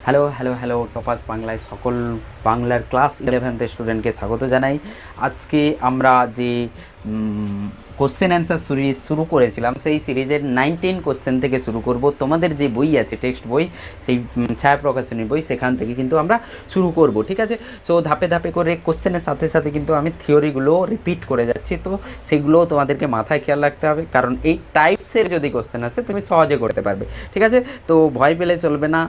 Hello hello hello toppers বাংলায় সকল বাংলার ক্লাস 11 স্টুডেন্টকে স্বাগত জানাই। আজকে আমরা যে কোশ্চেন অ্যান্সার সিরিজ শুরু করেছিলাম সেই সিরিজের 19 কোশ্চেন থেকে শুরু করব। তোমাদের যে বই আছে টেক্সট বই, সেই ছায়া প্রকাশনী বই, সেখান থেকে কিন্তু আমরা শুরু করব, ঠিক আছে? সো ধাপে ধাপে করে কোশ্চেনের সাথে সাথে কিন্তু আমি থিওরিগুলো রিপিট করে যাচ্ছি, তো সেগুলোও তোমাদেরকে মাথায় খেয়াল রাখতে হবে, কারণ এই টাইপসের যদি কোশ্চেন আসে তুমি সহজে করতে পারবে, ঠিক আছে? তো ভয় পেলে চলবে না,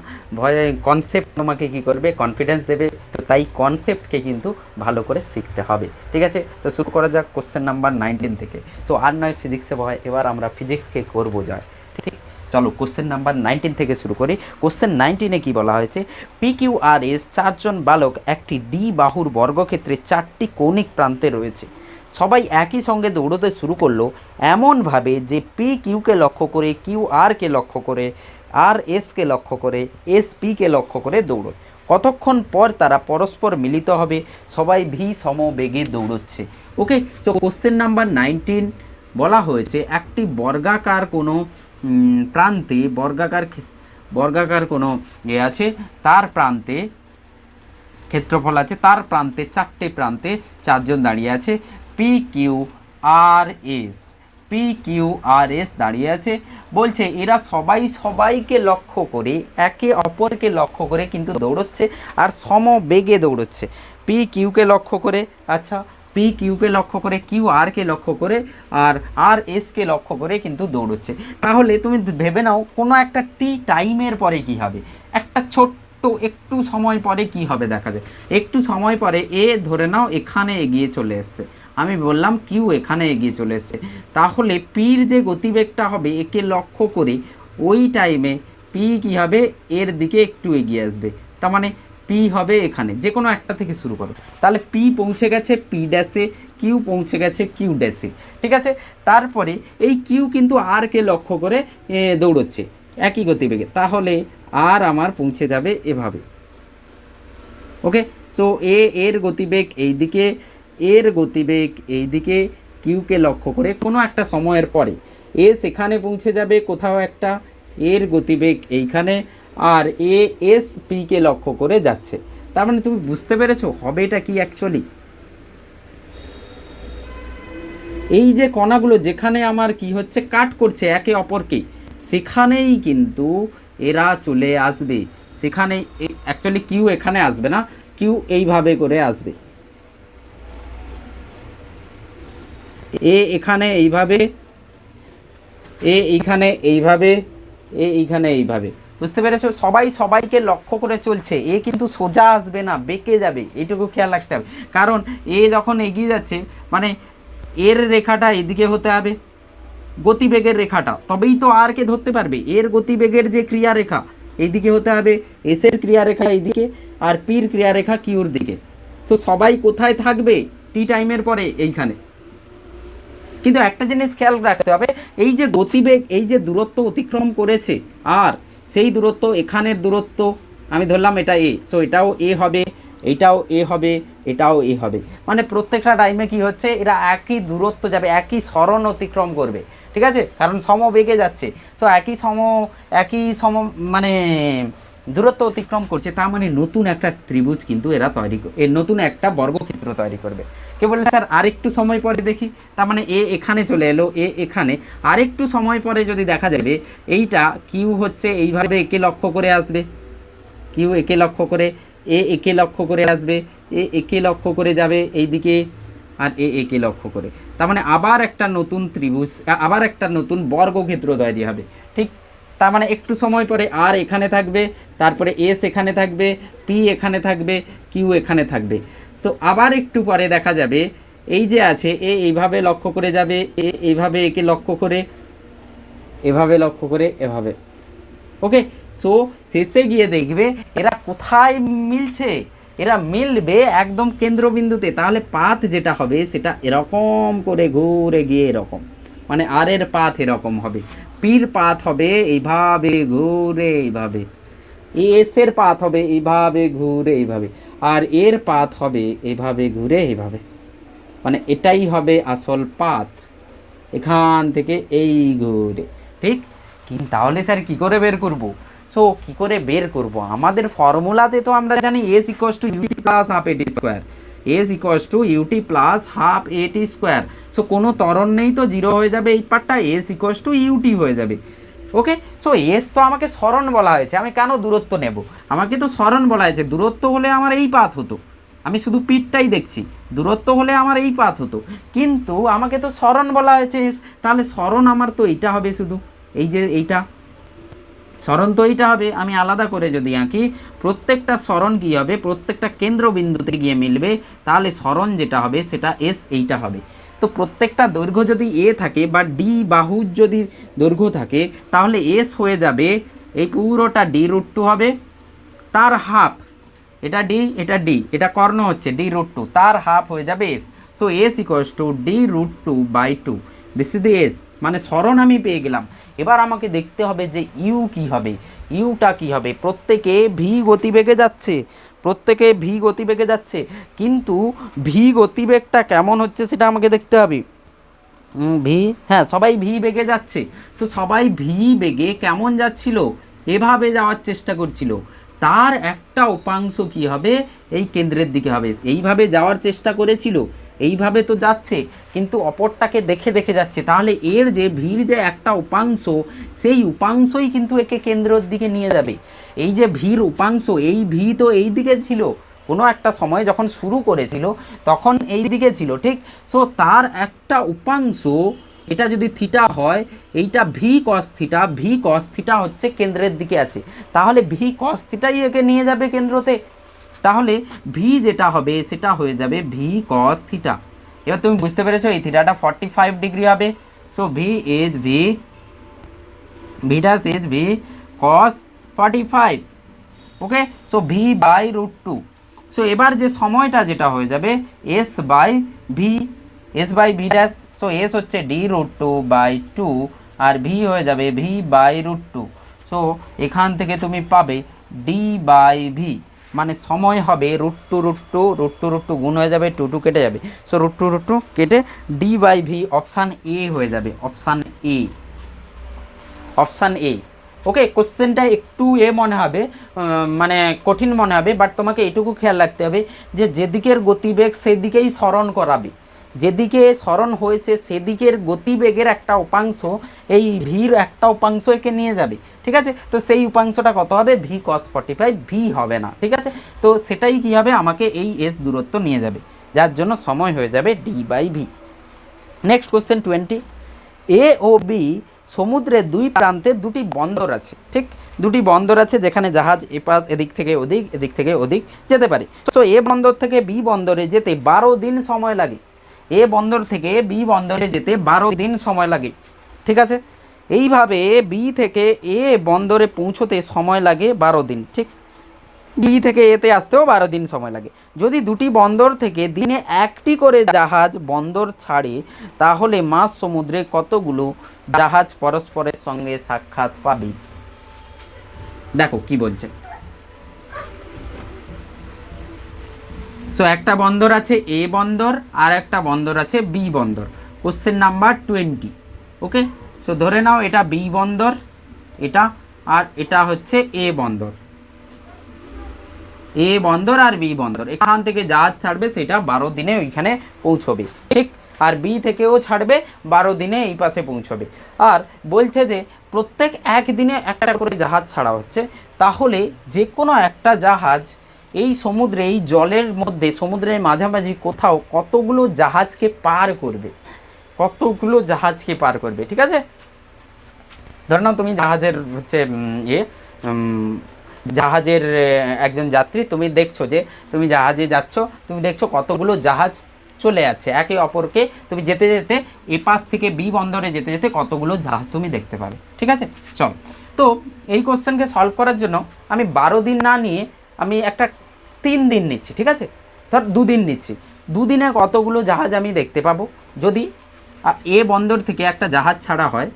কনসেপ্ট তোমাকে কী করবে, কনফিডেন্স দেবে। তো তাই কনসেপ্টকে কিন্তু ভালো করে শিখতে হবে, ঠিক আছে? তো শুরু করা যাক কোশ্চেন নাম্বার 19 থেকে। সো আর নয় ফিজিক্সে ভয়, এবার আমরা ফিজিক্সকে করবো যায়, ঠিক? চলো কোশ্চেন নাম্বার 19 থেকে শুরু করি। কোশ্চেন 19-এ কী বলা হয়েছে, PQRS চারজন বালক একটি ডি বাহুর বর্গক্ষেত্রে চারটি কৌণিক প্রান্তে রয়েছে। সবাই একই সঙ্গে দৌড়তে শুরু করলো এমনভাবে যে PQকে লক্ষ্য করে, QR কে লক্ষ্য করে, RSকে লক্ষ্য করে, SPকে লক্ষ্য করে দৌড়োয়। কতক্ষণ পর তারা পরস্পর মিলিত হবে? সবাই ভি সমবেগে দৌড়চ্ছে। ওকে, সো কোশ্চেন নাম্বার 19 বলা হয়েছে একটি বর্গাকার কোনো প্রান্তে, বর্গাকার কোনো আছে, তার প্রান্তে ক্ষেত্রফল আছে, তার প্রান্তে চারটে প্রান্তে চারজন দাঁড়িয়ে আছে। PQRS দাঁড়িয়ে আছে, বলছে এরা সবাই সবাইকে লক্ষ্য করে, একে অপরকে লক্ষ্য করে কিন্তু দৌড়চ্ছে আর সমবেগে দৌড়চ্ছে। PQকে লক্ষ্য করে, আচ্ছা PQকে লক্ষ্য করে, QR কে লক্ষ্য করে, আর RSকে লক্ষ্য করে কিন্তু দৌড়চ্ছে। তাহলে তুমি ভেবে নাও কোনো একটা টাইমের পরে কি হবে, একটা ছোট্ট একটু সময় পরে কি হবে দেখা যায়। একটু সময় পরে ধরে নাও এখানে এগিয়ে চলে এসছে, আমি বললাম কিউ এখানে এগিয়ে চলে এসছে, তাহলে পির যে গতিবেগটা হবে একে লক্ষ্য করে ওই টাইমে পি কী হবে, এর দিকে একটু এগিয়ে আসবে। তার মানে পি হবে এখানে, যে কোনো একটা থেকে শুরু করো, তাহলে পি পৌঁছে গেছে পি ড্যাশে, কিউ পৌঁছে গেছে কিউ ড্যাশে, ঠিক আছে? তারপরে এই কিউ কিন্তু কে লক্ষ্য করে দৌড়চ্ছে একই গতিবেগে, তাহলে আমার পৌঁছে যাবে এভাবে। ওকে, সো এর গতিবেগ এই দিকে, এর গতিবেগ এই দিকে, কিউকে লক্ষ্য করে কোনো একটা সময়ের পরে সেখানে পৌঁছে যাবে কোথাও একটা, এর গতিবেগ এইখানে, আর SPকে লক্ষ্য করে যাচ্ছে। তার মানে তুমি বুঝতে পেরেছো হবে এটা কি অ্যাকচুয়ালি? এই যে কণাগুলো যেখানে আমার কি হচ্ছে, কাট করছে একে অপরকে, সেখানেই কিন্তু এরা চলে আসবে। সেখানে অ্যাকচুয়ালি কিউ এখানে আসবে না, কিউ এইভাবে করে আসবে, এখানে এইভাবে, এইখানে এইভাবে, এইখানে এইভাবে। বুঝতে পেরেছো? সবাই সবাইকে লক্ষ্য করে চলছে, কিন্তু সোজা আসবে না, বেঁকে যাবে, এইটুকু খেয়াল রাখতে হবে। কারণ যখন এগিয়ে যাচ্ছে মানে এর রেখাটা এদিকে হতে হবে, গতিবেগের রেখাটা, তবেই তো কে ধরতে পারবে। এর গতিবেগের যে ক্রিয়ারেখা এইদিকে হতে হবে, এসের ক্রিয়ারেখা এইদিকে, আর পির ক্রিয়ারেখা কিউর দিকে। তো সবাই কোথায় থাকবে টাইমের পরে? এইখানে। কিন্তু একটা জিনিস খেয়াল রাখতে হবে, এই যে গতিবেগ, এই যে দূরত্ব অতিক্রম করেছে, আর সেই দূরত্ব, এখানের দূরত্ব আমি ধরলাম এটা সো এটাও হবে, এটাও হবে, এটাও হবে, মানে প্রত্যেকটা টাইমে কি হচ্ছে, এরা একই দূরত্ব যাবে, একই সরণ অতিক্রম করবে, ঠিক আছে? কারণ সমবেগে যাচ্ছে, সো একই সম মানে দূরত্ব অতিক্রম করছে, তার মানে নতুন একটা ত্রিভুজ কিন্তু এরা নতুন একটা বর্গক্ষেত্র তৈরি করবে। কে বললে স্যার আরেকটু সময় পরে দেখি, তার মানে এখানে চলে এলো, এখানে আরেকটু সময় পরে যদি দেখা যাবে এইটা কিউ হচ্ছে এইভাবে একে লক্ষ্য করে আসবে, কিউ একে লক্ষ্য করে, একে লক্ষ্য করে আসবে, একে লক্ষ্য করে যাবে এইদিকে, আর একে লক্ষ্য করে, তার মানে আবার একটা নতুন ত্রিভুজ, আবার একটা নতুন বর্গক্ষেত্র তৈরি হবে, ঠিক? তার মানে একটু সময় পরে এখানে থাকবে, তারপরে এখানে থাকবে, পি এখানে থাকবে, কিউ এখানে থাকবে। তো আবার একটু পরে দেখা যাবে এই যে আছে এইভাবে লক্ষ্য করে যাবে, এইভাবে একে লক্ষ্য করে, এভাবে লক্ষ্য করে, এভাবে। ওকে, সো শেষে গিয়ে দেখবে এরা কোথায় মিলছে, এরা মিলবে একদম কেন্দ্রবিন্দুতে। তাহলে পাথ যেটা হবে সেটা এরকম করে ঘুরে গিয়ে এরকম, মানে এর পাথ এরকম হবে, পির পাথ হবে এইভাবে ঘুরে এইভাবে, এর পাথ হবে এইভাবে ঘুরে এইভাবে, আর এর পাথ হবে এইভাবে ঘুরে এইভাবে, মানে এটাই হবে আসল পাথ, এখান থেকে এই ঘুরে, ঠিক? কিন্তু তাহলে স্যার কী করে বের করব? সো কী করে বের করব? আমাদের ফর্মুলাতে তো আমরা জানি S equals to UT plus half এটি square, S equals to UT plus half এটি স্কোয়ার। সো কোনো ত্বরণ নেই, তো জিরো হয়ে যাবে এই পার্টটা, এস ইকুয়ালস টু ইউটি হয়ে যাবে। ওকে, সো এস তো আমাকে সরণ বলা হয়েছে, আমি কেন দূরত্ব নেব? আমাকে তো সরণ বলা হয়েছে, দূরত্ব হলে আমার এই পাথ হতো, আমি শুধু পিঠটাই দেখছি, দূরত্ব হলে আমার এই পাথ হতো, কিন্তু আমাকে তো সরণ বলা হয়েছে এস, তাহলে সরণ আমার তো এইটা হবে, শুধু এই যে এইটা সরণ তো এইটা হবে। আমি আলাদা করে যদি আঁকি, প্রত্যেকটা সরণ কী হবে, প্রত্যেকটা কেন্দ্রবিন্দুতে গিয়ে মিলবে, তাহলে সরণ যেটা হবে সেটা এস এইটা হবে। তো প্রত্যেকটা দৈর্ঘ্য যদি এ থাকে বা ডি বাহুর যদি দৈর্ঘ্য থাকে, তাহলে এস হয়ে যাবে এই পুরোটা ডি রুট টু হবে, তার হাফ, এটা ডি এটা ডি, এটা কর্ণ হচ্ছে ডি রুট টু, তার হাফ হয়ে যাবে S. So S equals to D root two by two, this is the S, মানে সরণ আমি পেয়ে গেলাম। এবার আমাকে দেখতে হবে যে ইউ কি হবে, ইউটা কি হবে। প্রত্যেকে ভি গতিবেগে যাচ্ছে, প্রত্যেকে ভি গতিবেগে যাচ্ছে, কিন্তু ভি গতিবেগটা কেমন হচ্ছে সেটা আমাকে দেখতে হবে। ভি, হ্যাঁ সবাই ভি বেগে যাচ্ছে, তো সবাই ভি বেগে কেমন যাচ্ছিল, এভাবে যাওয়ার চেষ্টা করছিল, তার একটা উপাংশ কি হবে, এই কেন্দ্রের দিকে হবে, এইভাবে যাওয়ার চেষ্টা করেছিল, এইভাবে তো যাচ্ছে, কিন্তু অপরটাকে দেখে দেখে যাচ্ছে, তাহলে এর যে ভির যে একটা উপাংশ, সেই উপাংশই কিন্তু একে কেন্দ্রের দিকে নিয়ে যাবে। এই যে ভির উপাংশ, এই ভি তো এই দিকে ছিল, কোনো একটা সময় যখন শুরু করেছিল তখন এই দিকে ছিল, ঠিক। সো তার একটা উপাংশ, এটা যদি থিটা হয়, এইটা V cos theta, V cos theta হচ্ছে কেন্দ্রের দিকে আছে, তাহলে ভি কস থিটাই একে নিয়ে যাবে কেন্দ্রতে, তাহলে ভি যেটা হবে সেটা হয়ে যাবে ভি কস থিটা। এবার তুমি বুঝতে পেরেছো এই থিটাটা 45 ডিগ্রি হবে। সো ভি ইজ ভি, ভিটাস is V cos 45, okay. So V by root two. So এবার যে সময়টা যেটা হয়ে যাবে S by V, S by V dash. So S হচ্ছে D root two by two, আর ভি হয়ে যাবে V by root two. So এখান থেকে তুমি পাবে ডি বাই ভি, মানে সময় হবে root two root two, root two root two গুণ হয়ে যাবে, টু টু কেটে যাবে, সো রুট টু কেটে D by V, option A হয়ে যাবে, অপশান এ, অপশান এ। ওকে, কোশ্চেনটা একটু মনে হবে, মানে কঠিন মনে হবে, বাট তোমাকে এটুকু খেয়াল রাখতে হবে যে যেদিকের গতিবেগ সেদিকেই স্মরণ করাবে, যেদিকে স্মরণ হয়েছে সেদিকের গতিবেগের একটা উপাংশ, এই ভির একটা উপাংশ একে নিয়ে যাবে, ঠিক আছে। তো সেই উপাংশটা কত হবে, ভি কস 45, ভি হবে না, ঠিক আছে। তো সেটাই কী হবে, আমাকে এই এস দূরত্ব নিয়ে যাবে, যার জন্য সময় হয়ে যাবে D by V. Next question 20, A ও বি সমুদ্রের দুই প্রান্তে দুটি বন্দর আছে, ঠিক, দুটি বন্দর আছে যেখানে জাহাজ এপাশ এদিক থেকে ওদিক, এদিক থেকে ওদিক যেতে পারে। সো এ বন্দর থেকে বি বন্দরে যেতে 12 দিন সময় লাগে, এ বন্দর থেকে বি বন্দরে যেতে 12 দিন সময় লাগে, ঠিক আছে। এইভাবে বি থেকে এ বন্দরে পৌঁছতে সময় লাগে 12 দিন, ঠিক। বি থেকে এতে আসতেও 12 দিন সময় লাগে। যদি দুটি বন্দর থেকে দিনে একটি করে জাহাজ বন্দর ছাড়ে, তাহলে মাঝ সমুদ্রে কতগুলো জাহাজ পরস্পরের সঙ্গে সাক্ষাৎ পাবে? দেখো কি বলছে। সো একটা বন্দর আছে এ বন্দর, আর একটা বন্দর আছে বি বন্দর। কোশ্চেন নাম্বার 20, ওকে। সো ধরে নাও এটা বি বন্দর, এটা, আর এটা হচ্ছে এ বন্দর, এ বন্দর আর বি বন্দর। এখান থেকে জাহাজ ছাড়বে সেটা 12 দিনে ওইখানে পৌঁছবে, ঠিক। আর বি থেকেও ছাড়বে 12 দিনে এই পাশে পৌঁছবে। আর বলছে যে প্রত্যেক একদিনে একটা করে জাহাজ ছাড়া হচ্ছে, তাহলে যে কোনো একটা জাহাজ এই সমুদ্রে, এই জলের মধ্যে, সমুদ্রের মাঝামাঝি কোথাও কতগুলো জাহাজকে পার করবে, কতগুলো জাহাজকে পার করবে, ঠিক আছে। ধরে নাও তুমি জাহাজের হচ্ছে জাহাজের একজন যাত্রী, তুমি দেখছো যে তুমি জাহাজে যাচ্ছ, তুমি দেখছো কতগুলো জাহাজ চলে যাচ্ছে একে অপরকে, তুমি যেতে যেতে এ পাশ থেকে বি বন্দরে যেতে যেতে কতগুলো জাহাজ তুমি দেখতে পাবে, ঠিক আছে। চল, তো এই কোশ্চেনকে সলভ করার জন্য আমি 12 দিন না নিয়ে আমি একটা 3 দিন নিচ্ছি, ঠিক আছে। ধর 2 দিন নিচ্ছি, 2 দিনে কতগুলো জাহাজ আমি দেখতে পাবো। যদি এ বন্দর থেকে একটা জাহাজ ছাড়া হয়,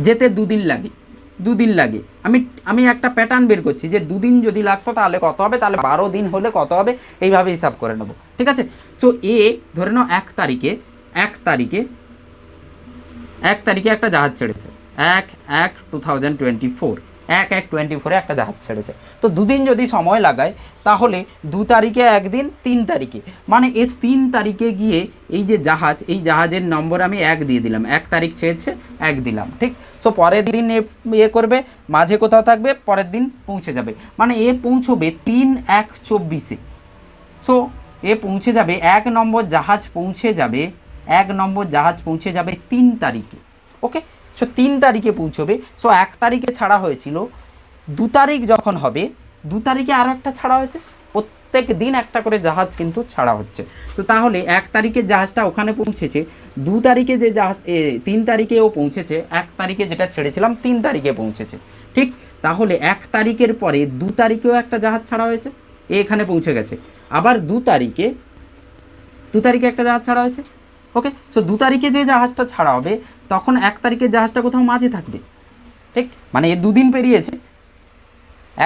যেতে 2 দিন লাগে, 2 দিন লাগে, আমি একটা প্যাটার্ন বের করছি যে 2 দিন যদি লাগতো তাহলে কত হবে, তাহলে 12 দিন হলে কত হবে, এইভাবে হিসাব করে নেব, ঠিক আছে। সো এ ধরে নাও 1 তারিখে একটা জাহাজ ছেড়েছে, 1/1/2024, 1/1/24 একটা জাহাজ ছেড়েছে। তো দুদিন যদি সময় লাগায় তাহলে 2 তারিখে একদিন, 3 তারিখে, মানে এ 3 তারিখে গিয়ে এই যে জাহাজ, এই জাহাজের নম্বর আমি 1 দিয়ে দিলাম, 1 তারিখ ছেড়েছে 1 দিলাম, ঠিক। সো পরের দিন করবে, মাঝে কোথাও থাকবে, পরের দিন পৌঁছে যাবে, মানে এ পৌঁছবে 3/1/24-এ। সো এ পৌঁছে যাবে 1 নম্বর জাহাজ পৌঁছে যাবে 1 নম্বর জাহাজ পৌঁছে যাবে 3 তারিখে। ওকে, সো 3 তারিখে পৌঁছবে। সো 1 তারিখে ছাড়া হয়েছিল, 2 তারিখ যখন হবে, 2 তারিখে আরও একটা ছাড়া হয়েছে, প্রত্যেক দিন একটা করে জাহাজ কিন্তু ছাড়া হচ্ছে। তো তাহলে 1 তারিখের জাহাজটা ওখানে পৌঁছেছে, 2 তারিখে যে জাহাজ 3 তারিখে ও পৌঁছেছে, 1 তারিখে যেটা ছেড়েছিলাম 3 তারিখে পৌঁছেছে, ঠিক। তাহলে 1 তারিখের পরে 2 তারিখেও একটা জাহাজ ছাড়া হয়েছে, এখানে পৌঁছে গেছে। আবার 2 তারিখে একটা জাহাজ ছাড়া হয়েছে। ওকে, সো 2 তারিখে যে জাহাজটা ছাড়া হবে তখন 1 তারিখের জাহাজটা কোথাও মাঝে থাকবে, ঠিক। মানে এ 2 দিন পেরিয়েছে,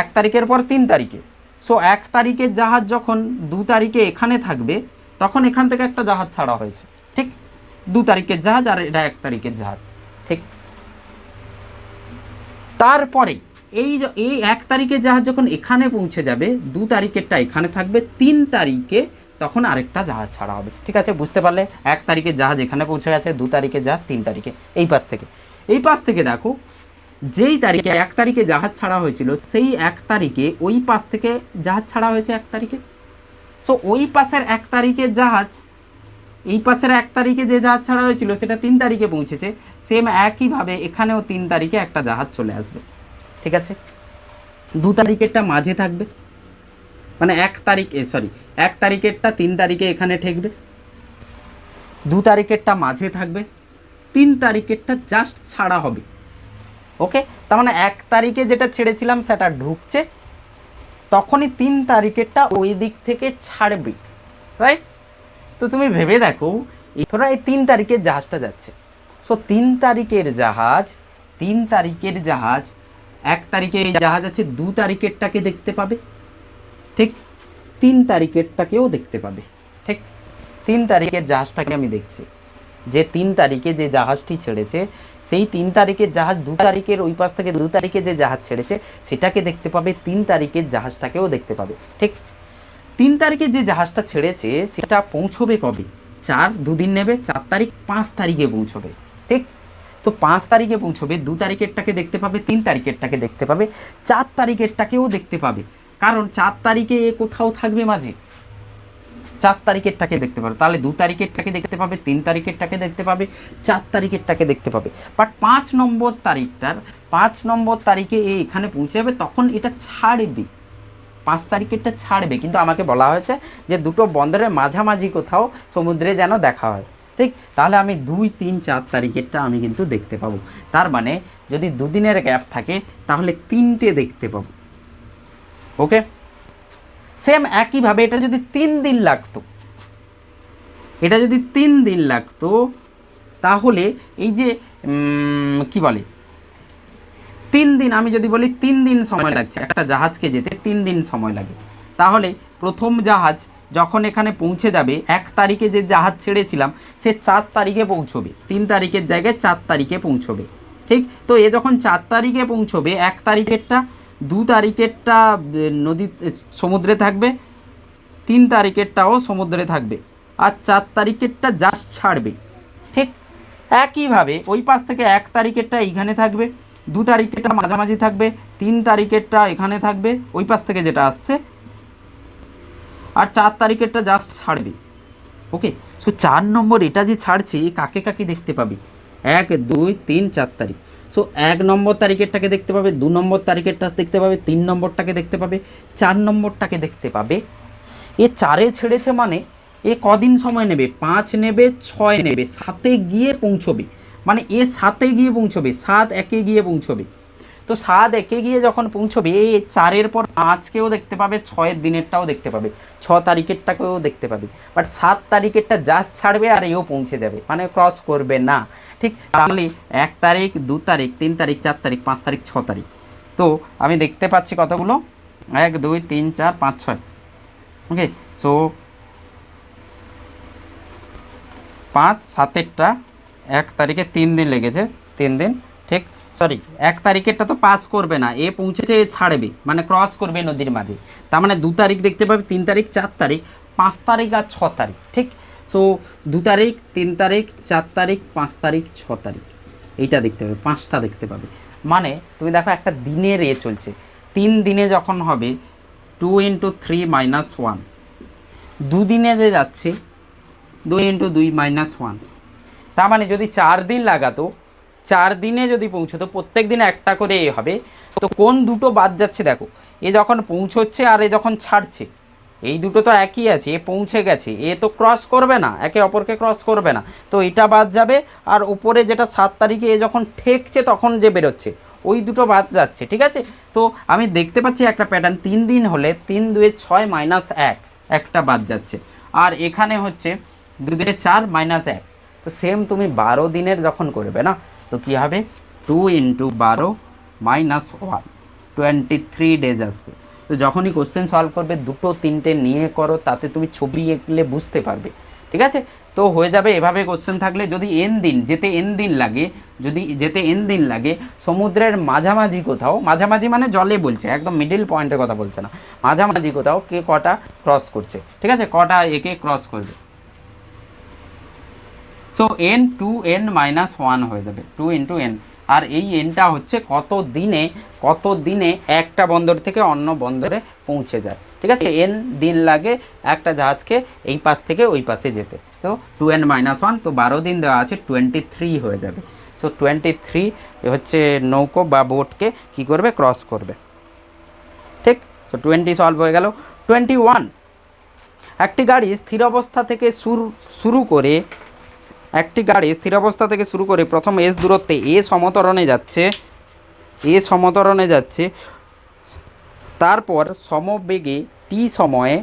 1 তারিখের পর 3 তারিখে। সো 1 তারিখের জাহাজ যখন 2 তারিখে এখানে থাকবে তখন এখান থেকে একটা জাহাজ ছাড়া হয়েছে, ঠিক। 2 তারিখের জাহাজ আর এটা 1 তারিখের জাহাজ, ঠিক। তারপরে এই 1 তারিখের জাহাজ যখন এখানে পৌঁছে যাবে, 2 তারিখেরটা এখানে থাকবে, 3 তারিখে তখন আরেকটা জাহাজ ছাড়া হবে, ঠিক আছে। বুঝতে পারলে? 1 তারিখের জাহাজ এখানে পৌঁছে গেছে, 2 তারিখের জাহাজ 3 তারিখে। এই পাশ থেকে দেখো, যেই তারিখে 1 তারিখে জাহাজ ছাড়া হয়েছিল সেই 1 তারিখে ওই পাশ থেকে জাহাজ ছাড়া হয়েছে 1 তারিখে। সো ওই পাশের 1 তারিখের জাহাজ, এই পাশের 1 তারিখে যে জাহাজ ছাড়া হয়েছিল সেটা 3 তারিখে পৌঁছেছে, সেম একইভাবে এখানেও 3 তারিখে একটা জাহাজ চলে আসবে, ঠিক আছে। 2 তারিখেরটা মাঝে থাকবে, মানে 1 তারিখেরটা 3 তারিখে এখানে ঠেকবে, 2 তারিখেরটা মাঝে থাকবে, 3 তারিখেরটা জাস্ট ছাড়া হবে। ওকে, তার মানে 1 তারিখে যেটা ছেড়েছিলাম সেটা ঢুকছে, তখনই 3 তারিখেরটা ওই দিক থেকে ছাড়বে, রাইট। তো তুমি ভেবে দেখো, ধরো এই 3 তারিখের জাহাজটা যাচ্ছে, সো 3 তারিখের জাহাজ 1 তারিখে এই জাহাজ আছে, 2 তারিখেরটাকে দেখতে পাবে, ঠিক। 3 তারিখেরটাকেও দেখতে পাবে, ঠিক। 3 তারিখের জাহাজটাকে আমি দেখছি, যে 3 তারিখে যে জাহাজটি ছেড়েছে সেই 3 তারিখের জাহাজ 2 তারিখের ওই পাশ থেকে 2 তারিখে যে জাহাজ ছেড়েছে সেটাকে দেখতে পাবে, 3 তারিখের জাহাজটাকেও দেখতে পাবে, ঠিক। 3 তারিখে যে জাহাজটা ছেড়েছে সেটা পৌঁছবে কবে? 2 দিন নেবে, 4 তারিখ, 5 তারিখে পৌঁছবে, ঠিক। তো 5 তারিখে পৌঁছবে, 2 তারিখেরটাকে দেখতে পাবে, 3 তারিখেরটাকে দেখতে পাবে, 4 তারিখেরটাকেও দেখতে পাবে, কারণ 4 তারিখে কোথাও থাকবে মাঝে, 4 তারিখেরটাকে দেখতে পাবে। তাহলে 2 তারিখেরটাকে দেখতে পাবে, 3 তারিখেরটাকে দেখতে পাবে, 4 তারিখেরটাকে দেখতে পাবে। বাট 5 নম্বর তারিখে এখানে পৌঁছে যাবে, তখন এটা ছাড়বে, 5 তারিখেরটা ছাড়বে, কিন্তু আমাকে বলা হয়েছে যে দুটো বন্দরের মাঝামাঝি কোথাও সমুদ্রে যেন দেখা হয়, ঠিক। তাহলে আমি 2, 3, 4 তারিখেরটা আমি কিন্তু দেখতে পাবো। তার মানে যদি 2 দিনের গ্যাপ থাকে তাহলে 3টে দেখতে পাবো। ওকে, সেম একইভাবে এটা যদি 3 দিন লাগতো, তাহলে এই যে কি বলে 3 দিন, আমি যদি বলি 3 দিন সময় লাগছে একটা জাহাজকে যেতে, 3 দিন সময় লাগে, তাহলে প্রথম জাহাজ যখন এখানে পৌঁছে যাবে, 1 তারিখে যে জাহাজ ছেড়েছিলাম সে 4 তারিখে পৌঁছবে, 3 তারিখের জায়গায় 4 তারিখে পৌঁছবে, ঠিক। তো এ যখন 4 তারিখে পৌঁছবে, 1 তারিখেরটা 2 তারিখেরটা সমুদ্রে থাকবে, 3 তারিখেরটাও সমুদ্রে থাকবে, আর 4 তারিখেরটা জাস্ট ছাড়বে, ঠিক। একইভাবে ওই পাশ থেকে 1 তারিখেরটা এইখানে থাকবে, 2 তারিখেরটা মাঝামাঝি থাকবে, 3 তারিখেরটা এখানে থাকবে ওই পাশ থেকে যেটা আসছে, আর 4 তারিখেরটা জাস্ট ছাড়বে। ওকে, সো 4 নম্বর এটা যে ছাড়ছে কাকে কাকে দেখতে পাবে? 1, 2, 3, 4 তারিখ। সো 1 নম্বর তারিখেরটাকে দেখতে পাবে, 2 নম্বর তারিখেরটা দেখতে পাবে, 3 নম্বরটাকে দেখতে পাবে, 4 নম্বরটাকে দেখতে পাবে। এ 4-এ ছেড়েছে মানে এ কদিন সময় নেবে? 5 নেবে, 6 নেবে, 7-এ গিয়ে পৌঁছবে, মানে এ 7-এ গিয়ে পৌঁছবে, 7-1-এ গিয়ে পৌঁছবে। তো 7-1-এ গিয়ে যখন পৌঁছবে, এই 4-এর পর 5-কেও দেখতে পাবে, 6-এর দিনেরটাও দেখতে পাবে, 6 তারিখেরটাকেও দেখতে পাবে, বাট 7 তারিখেরটা জাস্ট ছাড়বে আর এও পৌঁছে যাবে, মানে ক্রস করবে না, ঠিক। তাহলে 1 তারিখ, 2 তারিখ, 3 তারিখ, 4 তারিখ, 5 তারিখ, 6 তারিখ। তো আমি দেখতে পাচ্ছি কতগুলো? 1, 2, 3, 4, 5, 6। ওকে, সো 5, 7-এরটা 1 তারিখে 3 দিন লেগেছে, 3 দিন, ঠিক। সরি 1 তারিখেরটা তো পাস করবে না, এ পৌঁছেছে এ ছাড়বে, মানে ক্রস করবে নদীর মাঝে। তার মানে 2 তারিখ দেখতে পাবে, 3 তারিখ 4 তারিখ 5 তারিখ আর 6 তারিখ, ঠিক। সো 2 তারিখ 3 তারিখ 4 তারিখ 5 তারিখ 6 তারিখ এইটা দেখতে পাবে, 5টা দেখতে পাবে। মানে তুমি দেখো একটা দিনের এ চলছে, 3 দিনে যখন হবে 2 × 3 - 1, দুদিনে যে যাচ্ছে 2 × 2 - 1। তার মানে যদি 4 দিন লাগাতো, 4 দিনে যদি পৌঁছতো, প্রত্যেক দিন একটা করে এ হবে, তো কোন দুটো বাদ যাচ্ছে দেখো, এ যখন পৌঁছচ্ছে আর এ যখন ছাড়ছে, এই দুটো তো একই আছে, এ পৌঁছে গেছে, এ তো ক্রস করবে না, একে অপরকে ক্রস করবে না, তো এটা বাদ যাবে। আর উপরে যেটা 7 তারিখে এ যখন ঠেকছে তখন যে বেরোচ্ছে, ওই দুটো বাদ যাচ্ছে, ঠিক আছে। তো আমি দেখতে পাচ্ছি একটা প্যাটার্ন, 3 দিন হলে 3 × 2 = 6 - 1, একটা বাদ যাচ্ছে। আর এখানে হচ্ছে 2 × 4 - 1। তো সেম তুমি 12 দিনের যখন করবে না, তো কী হবে, 2 × 12 - 1, 23 ডেজ আসবে। তো যখনই কোশ্চেন সলভ করবে 2টো 3টে নিয়ে করো, তাতে তুমি ছবি এঁকলে বুঝতে পারবে, ঠিক আছে। তো হয়ে যাবে এভাবে কোশ্চেন থাকলে। যদি এন দিন যেতে এন দিন লাগে, যদি যেতে এন দিন লাগে, সমুদ্রের মাঝামাঝি কোথাও, মাঝামাঝি মানে জলে বলছে, একদম মিডিল পয়েন্টের কথা বলছে না, মাঝামাঝি কোথাও কে কটা ক্রস করছে, ঠিক আছে, কটা একে ক্রস করবে। সো n 2n - 1 হয়ে যাবে, 2 × n। আর এই এনটা হচ্ছে কত দিনে একটা বন্দর থেকে অন্য বন্দরে পৌঁছে যায়, ঠিক আছে। এন দিন লাগে একটা জাহাজকে এই পাশ থেকে ওই পাশে যেতে। তো 2n - 1, তো 12 দিন দেওয়া আছে, 23 হয়ে যাবে। সো 23 হচ্ছে নৌকো বা বোটকে কি করবে, ক্রস করবে, ঠিক। সো 20 সলভ হয়ে গেল। 21, একটি গাড়ি স্থির অবস্থা থেকে শুরু করে প্রথম এস দূরত্বে এ সমতরণে যাচ্ছে, তারপর সমবেগে টি সময়ে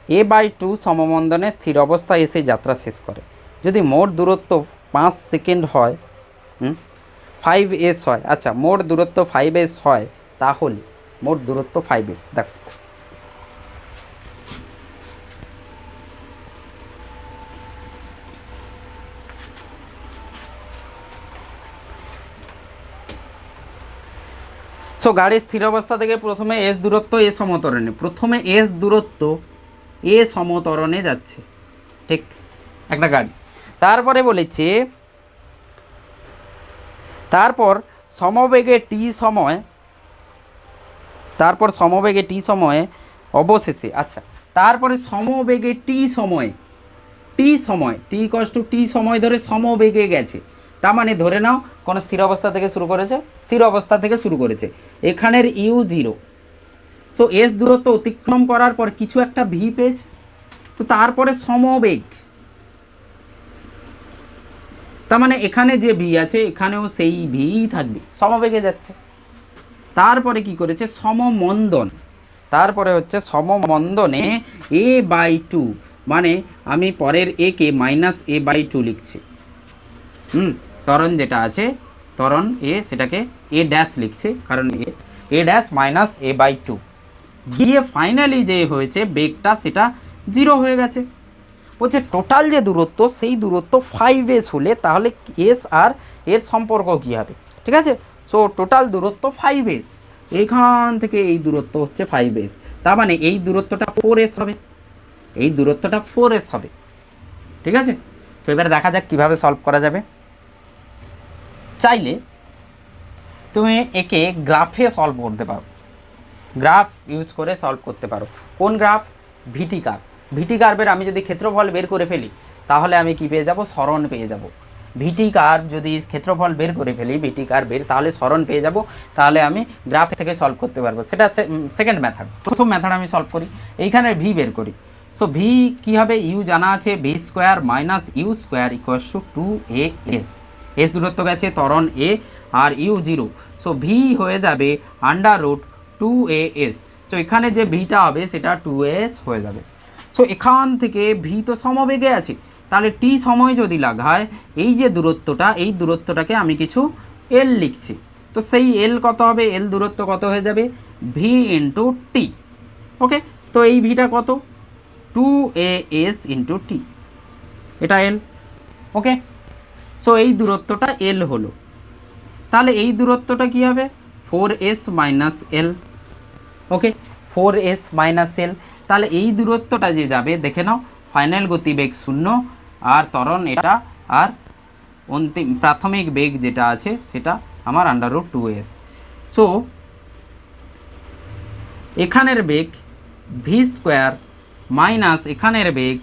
a/2 সমমন্দনে স্থির অবস্থায় এসে যাত্রা শেষ করে। যদি মোট দূরত্ব 5 সেকেন্ড হয়, 5s হয়, আচ্ছা মোট দূরত্ব 5s হয়, তাহলে মোট দূরত্ব 5s, দেখো সো গাড়ির স্থির অবস্থা থেকে প্রথমে এস দূরত্ব এ সমতরণে যাচ্ছে, ঠিক, একটা গাড়ি। তারপরে বলেছে তারপর সমবেগে টি সময়ে অবশেষে, আচ্ছা তারপরে সমবেগে টি সময় টি সময় ধরে সমবেগে গেছে। তার মানে ধরে নাও কোনো স্থির অবস্থা থেকে শুরু করেছে, এখানের u0, সো এস দূরত্ব অতিক্রম করার পর কিছু একটা ভি পেয়েছে, তো তারপরে সমবেগ, তার মানে এখানে যে ভি আছে এখানেও সেই ভি থাকবে, সমবেগে যাচ্ছে। তারপরে কি করেছে, সমমন্দনে a/2, মানে আমি পরের এ কে -a/2 লিখছি, ত্বরণ যেটা আছে, ত্বরণ এ, সেটাকে a' লিখছে, কারণ a' -a/2 গিয়ে ফাইনালি যে হয়েছে বেগটা সেটা 0 হয়ে গেছে। বলছে টোটাল যে দূরত্ব, সেই দূরত্ব 5s হলে তাহলে এস আর এর সম্পর্ক কী হবে, ঠিক আছে। সো টোটাল দূরত্ব 5s, এখান থেকে এই দূরত্ব হচ্ছে 5s, তার মানে এই দূরত্বটা 4s হবে, ঠিক আছে। তো এবার দেখা যাক কীভাবে সলভ করা যাবে। চাইলে তুমি একে গ্রাফে সলভ করতে পারো, গ্রাফ ইউজ করে সলভ করতে পারো। কোন গ্রাফ, ভিটি কার্ভের আমি যদি ক্ষেত্রফল বের করে ফেলি তাহলে আমি কি পেয়ে যাব, সরণ পেয়ে যাব। ভিটি কার্ভ যদি ক্ষেত্রফল বের করে ফেলি, ভিটি কার্ভের, তাহলে সরণ পেয়ে যাব, তাহলে আমি গ্রাফ থেকে সলভ করতে পারবো। সেটা সেকেন্ড মেথড। প্রথম মেথড আমি সলভ করি, এইখানে ভি বের করি। সো ভি কী হবে, ইউ জানা আছে, v² - u² = 2as, এস দূরত্ব গেছে, ত্বরণ এ আর u0, সো ভি হয়ে যাবে √2as। সো এখানে যে ভিটা হবে সেটা 2as হয়ে যাবে। সো এখান থেকে ভি তো সমবেগে আছে, তাহলে টি সময় যদি লাগায়, এই যে দূরত্বটা, এই দূরত্বটাকে আমি কিছু এল লিখছি, তো সেই এল কত হবে, এল দূরত্ব কত হয়ে যাবে, ভি × টি, ওকে। তো এই ভিটা কত, 2as × টি, এটা এল, ওকে। সো এই দূরত্বটা এল হলো। তাহলে এই দূরত্বটা কি হবে 4s মাইনাস এল। ওকে, 4s মাইনাস এল। তাহলে এই দূরত্বটা যে যাবে দেখে নাও, ফাইনাল গতিবেগ 0 আর ত্বরণ এটা, আর অন্তিম প্রাথমিক বেগ যেটা আছে সেটা আমার √2s। সো এখানের বেগ ভি স্কোয়ার মাইনাস এখানের বেগ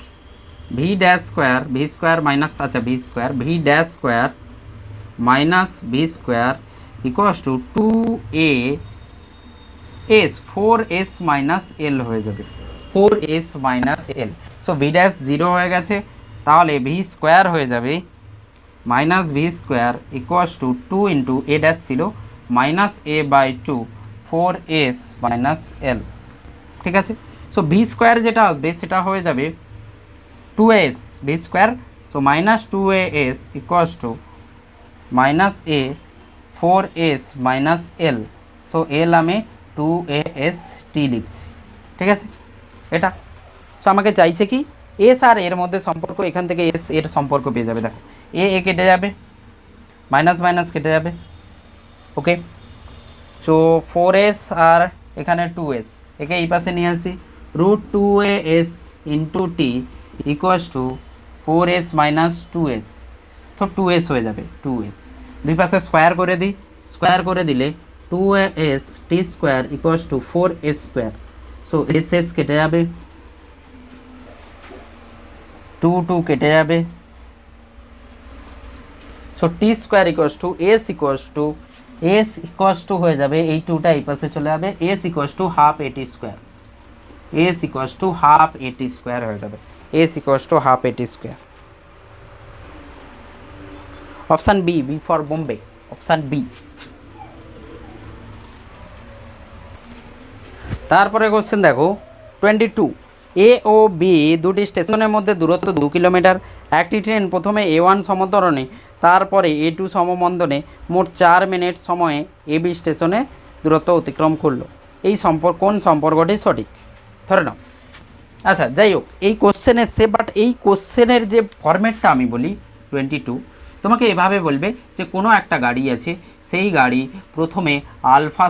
v dash square, v square minus, আচ্ছা v square, v dash square minus v square equals to 2as 4s minus l হয়ে যাবে, 4s minus l. So v dash 0 হয়ে গেছে, তাহলে ভি স্কোয়ার হয়ে যাবে minus v square equals to 2 into a dash ছিল minus a by 2 4s minus l. ঠিক আছে, সো ভি স্কোয়ার যেটা আসবে সেটা হয়ে যাবে 2s v square, so minus 2as equals to minus a 4s minus l. So l আমি 2as টি লিখছি। ঠিক আছে, এটা সো আমাকে চাইছে কি এস আর এর মধ্যে সম্পর্ক, এখান থেকে এস এর সম্পর্ক পেয়ে যাবে। দেখো এ কেটে যাবে, মাইনাস মাইনাস কেটে যাবে। ওকে, সো 4s আর এখানে 2s, একে এই পাশে নিয়ে আসি, √2as into T equals to 4s minus 2s। তো 2s হয়ে যাবে, 2s দুই পাশে স্কোয়ার করে দিই, স্কোয়ার করে দিলে 2as T square equals to 4s square. So S কেটে যাবে, 2 কেটে যাবে। So T square equals to S equals to হয়ে যাবে, এই 2টা এই পাশে চলে যাবে, এস ইকুয়ালস টু হাফ এটি square, S equals to half এটি স্কোয়ার হয়ে যাবে, এস ইকুয়ালস টু হাফ এটি square. Option B, B for Bombay, option B. তারপরে কোশ্চেন দেখো 22, এ ও বি দুটি স্টেশনের মধ্যে দূরত্ব 2 কিলোমিটার। একটি ট্রেন প্রথমে A1 সমতরণে, তারপরে A2 সমমন্দনে মোট 4 মিনিট সময়ে AB স্টেশনে দূরত্ব অতিক্রম করলো। এই কোন সম্পর্কটি সঠিক ধরে নাও। আচ্ছা যাই হোক, এই কোশ্চেন এসছে, বাট এই কোশ্চেনের যে ফরম্যাটটা আমি বলি 22, তোমাকে এভাবে বলবে যে কোনো একটা গাড়ি আছে, সেই গাড়ি প্রথমে আলফা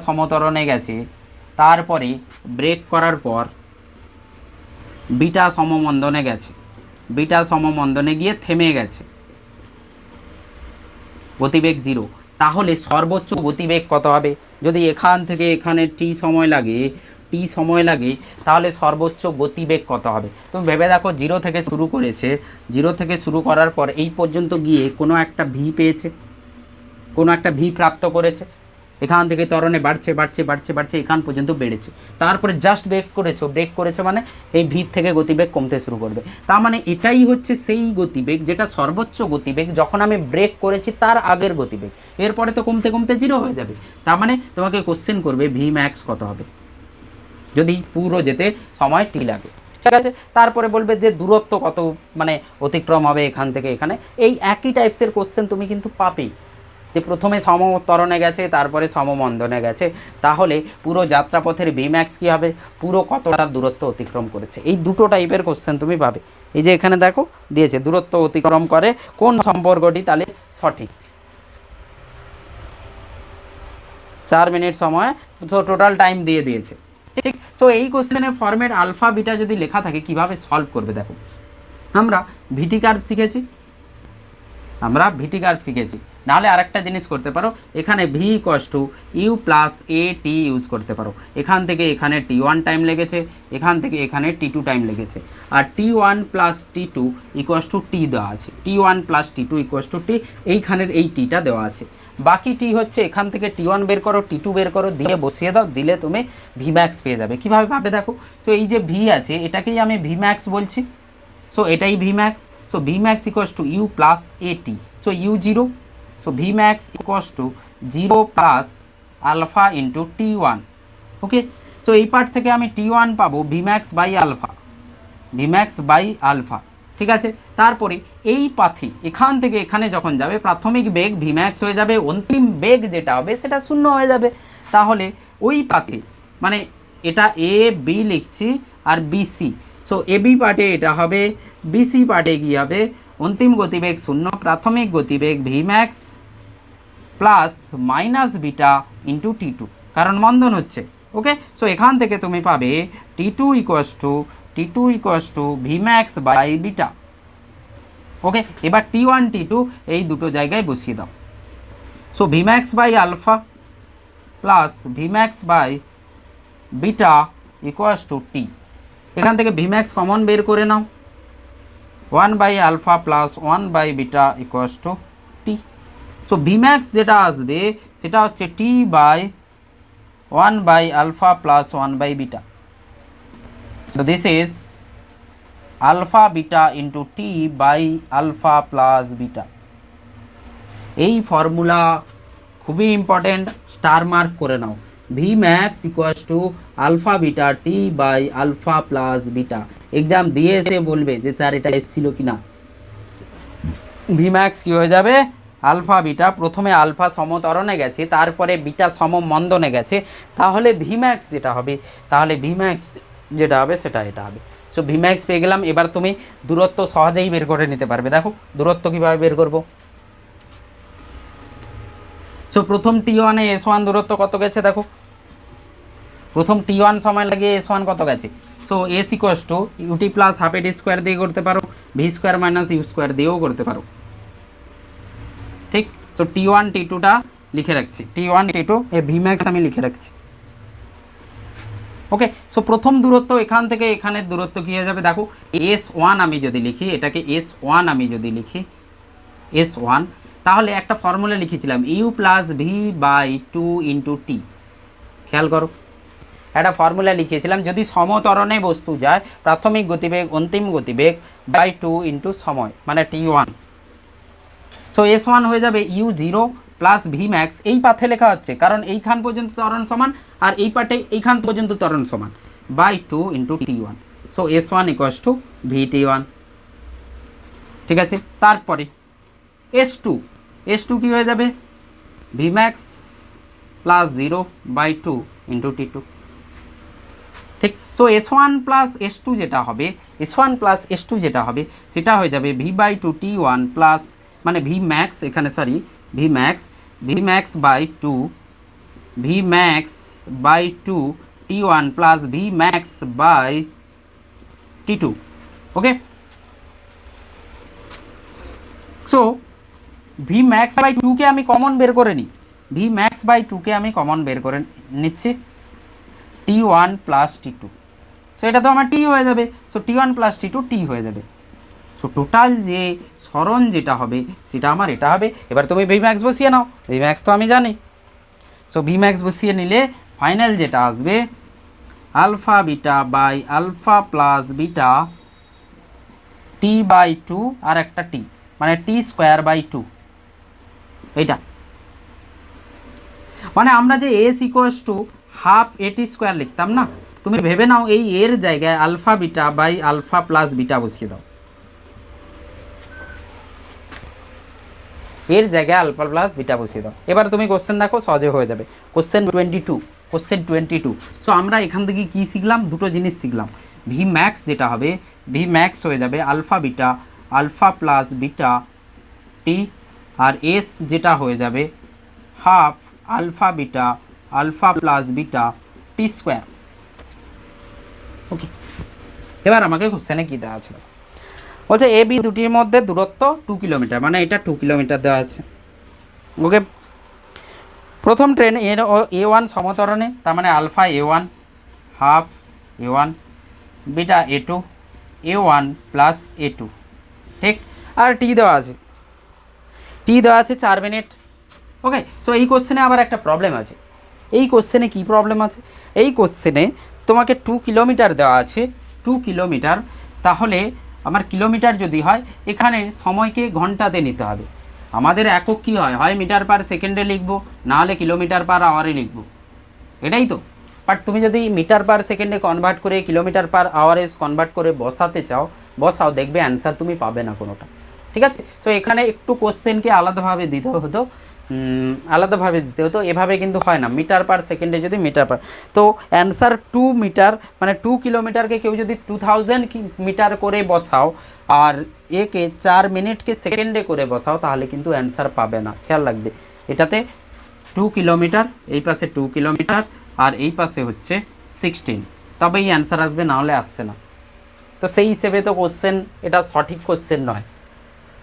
সমতরণে গেছে, তারপরে ব্রেক করার পর বিটা সমমন্দনে গেছে, বিটা সমমন্দনে গিয়ে থেমে গেছে, গতিবেগ 0। তাহলে সর্বোচ্চ গতিবেগ কত হবে? যদি এখান থেকে এখানে টি সময় লাগে তাহলে সর্বোচ্চ গতিবেগ কত হবে? তুমি ভেবে দেখো, 0 থেকে শুরু করেছে, 0 থেকে শুরু করার পর এই পর্যন্ত গিয়ে কোনো একটা ভি পেয়েছে, কোনো একটা ভি প্রাপ্ত করেছে, এখান থেকে ত্বরণে বাড়ছে এখান পর্যন্ত বেড়েছে, তারপরে জাস্ট ব্রেক করেছে মানে এই ভিড় থেকে গতিবেগ কমতে শুরু করবে। তার মানে এটাই হচ্ছে সেই গতিবেগ যেটা সর্বোচ্চ গতিবেগ যখন আমি ব্রেক করেছি তার আগের গতিবেগ, এরপরে তো কমতে 0 হয়ে যাবে। তার মানে তোমাকে কোশ্চেন করবে ভি ম্যাক্স কত হবে যদি পুরো যেতে সময় টি লাগে। ঠিক আছে, তারপরে বলবে যে দূরত্ব কত মানে অতিক্রম হবে এখান থেকে এখানে। এই একই টাইপসের কোশ্চেন তুমি কিন্তু পাবেই, যে প্রথমে সমতরণে গেছে তারপরে সমমন্দনে গেছে, তাহলে পুরো যাত্রাপথের ভি ম্যাক্স কী হবে, পুরো কতটা দূরত্ব অতিক্রম করেছে। এই দুটো টাইপের কোশ্চেন তুমি পাবে। এই যে এখানে দেখো দিয়েছে দূরত্ব অতিক্রম করে কোন সম্পর্কটি তাহলে সঠিক, 4 মিনিট সময়, তো টোটাল টাইম দিয়ে দিয়েছে। ঠিক, সো এই কোশ্চেনের ফরম্যাট আলফা বিটা যদি লেখা থাকে কিভাবে সলভ করবে দেখো। আমরা ভিটি কার্ভ শিখেছি, নাহলে আরেকটা জিনিস করতে পারো, এখানে V equals to U plus A T use করতে পারো। এখান থেকে এখানে T1 টাইম লেগেছে, এখান থেকে এখানে T2 টাইম লেগেছে, আর T1 plus T2 equals to t দেওয়া আছে, T1 plus T2 equals to টি, এইখানের এই টিটা দেওয়া আছে। বাকি টি হচ্ছে এখান থেকে T1 বের করো, T2 বের করো, দিয়ে বসিয়ে দাও, দিলে তুমি ভি ম্যাক্স পেয়ে যাবে। কীভাবে পাবে দেখো, সো এই যে ভি আছে এটাকেই আমি ভি ম্যাক্স বলছি, সো এটাই V max. So V max equals to U plus A T, so U 0, so Vmax equals to 0 plus alpha into T1. Okay, so এই পার্ট থেকে আমি T1 পাবো Vmax বাই আলফা। ঠিক আছে, তারপরে এই পাথে এখান থেকে এখানে যখন যাবে প্রাথমিক বেগ Vmax হয়ে যাবে, অন্তিম বেগ যেটা হবে সেটা 0 হয়ে যাবে। তাহলে ওই পাথে মানে এটা এ বি লিখছি আর বিসি, সো এ বি পার্টে এটা হবে, বিসি পার্টে কী হবে, অন্তিম গতিবেগ 0, প্রাথমিক গতিবেগ v max plus minus beta into টি2, কারণ মন্দন হচ্ছে। ওকে, সো এখান থেকে তুমি পাবে টি2 equals to v max by beta. Okay, এবার টি1 টি2 এই দুটো জায়গায় বসিয়ে দাও। So V max by alpha plus V max by beta equals to t. এখান থেকে ভি ম্যাক্স কমন বের করে নাও, 1 by alpha plus 1 by beta equals to t. So V max যেটা আসবে সেটা হচ্ছে t by 1 by alpha plus 1 by beta. So this is alpha beta into t by alpha plus beta. এই formula খুবই important, star mark করে নাও। V max equals to alpha beta t by alpha plus beta. Exam দিয়ে এসে বলবে যে sir এটা এসেছিল কিনা। ভি ম্যাক্স কী হয়ে যাবে, আলফা বিটা, প্রথমে আলফা সমতরণে গেছে তারপরে বিটা সমমন্দনে গেছে, তাহলে ভি ম্যাক্স যেটা হবে, তাহলে ভি ম্যাক্স যেটা হবে সেটা এটা হবে। সো ভি ম্যাক্স পেয়ে গেলাম। এবার তুমি দূরত্ব সহজেই বের করে নিতে পারবে। দেখো দূরত্ব কীভাবে বের করবো। সো প্রথম টি1 এ S1 দূরত্ব কত গেছে দেখো, প্রথম টি1 সময় লাগিয়ে S1 কত গেছে। So S equals to UT plus half এটি স্কোয়ার দিয়ে করতে পারো, V square minus U square দিয়েও করতে পারো। ঠিক, সো টি1 টি2টা লিখে রাখছি, টি1 টি2 এ ভি ম্যাক্স আমি লিখে রাখছি। ওকে, সো প্রথম দূরত্ব এখান থেকে এখানের দূরত্ব কী হয়ে যাবে দেখো, S1 আমি যদি লিখি, এটাকে S1 আমি যদি লিখি S1, তাহলে একটা ফর্মুলা লিখেছিলাম u plus v by two into t. খেয়াল করো, একটা ফর্মুলা লিখেছিলাম যদি সমতরণে বস্তু যায় প্রাথমিক গতিবেগ অন্তিম গতিবেগ বাই টু ইন্টু সময় মানে টি1। সো S1 হয়ে যাবে U zero plus V max, এই পাথে লেখা হচ্ছে কারণ এইখান পর্যন্ত ত্বরণ সমান আর এই পাটে এইখান পর্যন্ত ত্বরণ সমান, বাই টু ইন্টু টি1। So S1 equals to v টি1। ঠিক আছে, তারপরে S2 কী হয়ে যাবে, v max plus 0 by two into টি2। ঠিক, সো S1 প্লাস S2 যেটা হবে, S1 প্লাস S2 যেটা হবে সেটা হয়ে যাবে ভি বাই টু টি1 প্লাস মানে ভি ম্যাক্স, এখানে sorry v max by two, v max by two টি1 প্লাস ভি ম্যাক্স বাই টি2। Okay, so V max by টুকে আমি কমন বের করে নিই, ভি ম্যাক্স বাই টুকে আমি কমন বের করে নিচ্ছি, টি1 প্লাস টি2। সো এটা তো আমার টি হয়ে যাবে, সো টি1 প্লাস টি2 টি হয়ে যাবে। সো টোটাল যে সরণ যেটা হবে সেটা আমার এটা হবে। এবার তুমি ভি ম্যাক্স বসিয়ে নাও, ভি ম্যাক্স তো আমি জানি। সো ভি ম্যাক্স বসিয়ে নিলে ফাইনাল যেটা আসবে alpha beta by alpha plus beta t by two আর একটা টি মানে টি স্কোয়ার বাই টু। এইটা মানে আমরা যে এস ইকুয়াস টু হাফ এটি স্কোয়ার লিখতাম না, তুমি ভেবে নাও এই এর জায়গায় alpha beta by alpha plus beta বসিয়ে দাও, এর জায়গায় আলফা প্লাস বিটা বসিয়ে দাও। এবার তুমি কোশ্চেন দেখো, সহজে হয়ে যাবে। কোশ্চেন 22। সো আমরা এখান থেকে কি শিখলাম, দুটো জিনিস শিখলাম। ভি ম্যাক্স যেটা হবে, ভি ম্যাক্স হয়ে যাবে alpha beta alpha plus beta t, আর এস যেটা হয়ে যাবে half alpha beta alpha plus beta t square. Okay, এবার আমাকে কোশ্চেনে কী দেওয়া আছে বলছে এ বি দুটির মধ্যে দূরত্ব 2 কিলোমিটার, মানে এটা 2 কিলোমিটার দেওয়া আছে। ওকে, প্রথম ট্রেন A1 সমতরণে, তার মানে alpha A1 half A1 beta A2 A1 plus A2। ঠিক, আর টি দেওয়া আছে, 4 মিনিট। ওকে, সো এই কোশ্চেনে আবার একটা প্রবলেম আছে। এই কোশ্চেনে কী প্রবলেম আছে, এই কোশ্চেনে তোমাকে 2 কিলোমিটার দেওয়া আছে, 2 কিলোমিটার, তাহলে আমার কিলোমিটার যদি হয় এখানে সময়কে ঘন্টাতে নিতে হবে। আমাদের একক কী হয়, হয় মিটার পার সেকেন্ডে লিখবো, নাহলে কিলোমিটার পার আওয়ারে লিখবো, এটাই তো। বাট তুমি যদি মিটার পার সেকেন্ডে কনভার্ট করে কিলোমিটার পার আওয়ারে কনভার্ট করে বসাতে চাও, বসাও, দেখবে অ্যান্সার তুমি পাবে না কোনোটা। ঠিক আছে, তো এখানে একটু কোশ্চেনকে আলাদাভাবে দিতে হতো, আলাদাভাবে দিতে হতো, এভাবে কিন্তু হয় না, মিটার পার সেকেন্ডে যদি মিটার পার, তো অ্যান্সার 2 মিটার মানে 2 কিলোমিটারকে কেউ যদি 2000 মিটার করে বসাও আর একে 4 মিনিটকে সেকেন্ডে করে বসাও তাহলে কিন্তু অ্যান্সার পাবে না, খেয়াল রাখবে। এটাতে 2 কিলোমিটার, এই পাশে 2 কিলোমিটার আর এই পাশে হচ্ছে 16, তবেই অ্যান্সার আসবে, না হলে আসছে না। তো সেই হিসেবে তো কোশ্চেন এটা সঠিক কোশ্চেন নয়,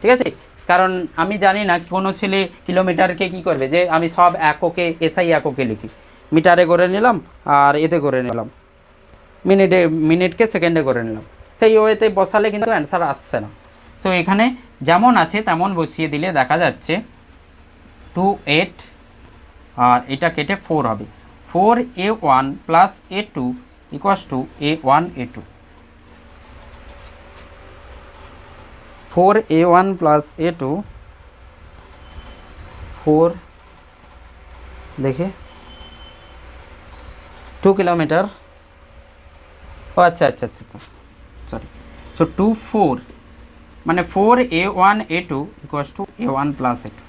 ঠিক আছে। কারণ আমি জানি না কোনো ছেলে কিলোমিটারকে কি করবে, যে আমি সব এককে এসআই এককে লিখি, মিটারে করে নিলাম আর এতে করে নিলাম, মিনিটকে সেকেন্ডে করে নিলাম, সেই ওয়েতে বসালে কিন্তু অ্যান্সার আসছে না। তো এখানে যেমন আছে তেমন বসিয়ে দিলে দেখা যাচ্ছে 28 আর এটা কেটে 4 হবে, 4a1 plus a2 equals to a1 a2, 4a1 plus a2, 4 দেখে 2 কিলোমিটার, ও আচ্ছা আচ্ছা আচ্ছা আচ্ছা সরি, সো 4 মানে 4a1 a2 equals to a1 plus a2।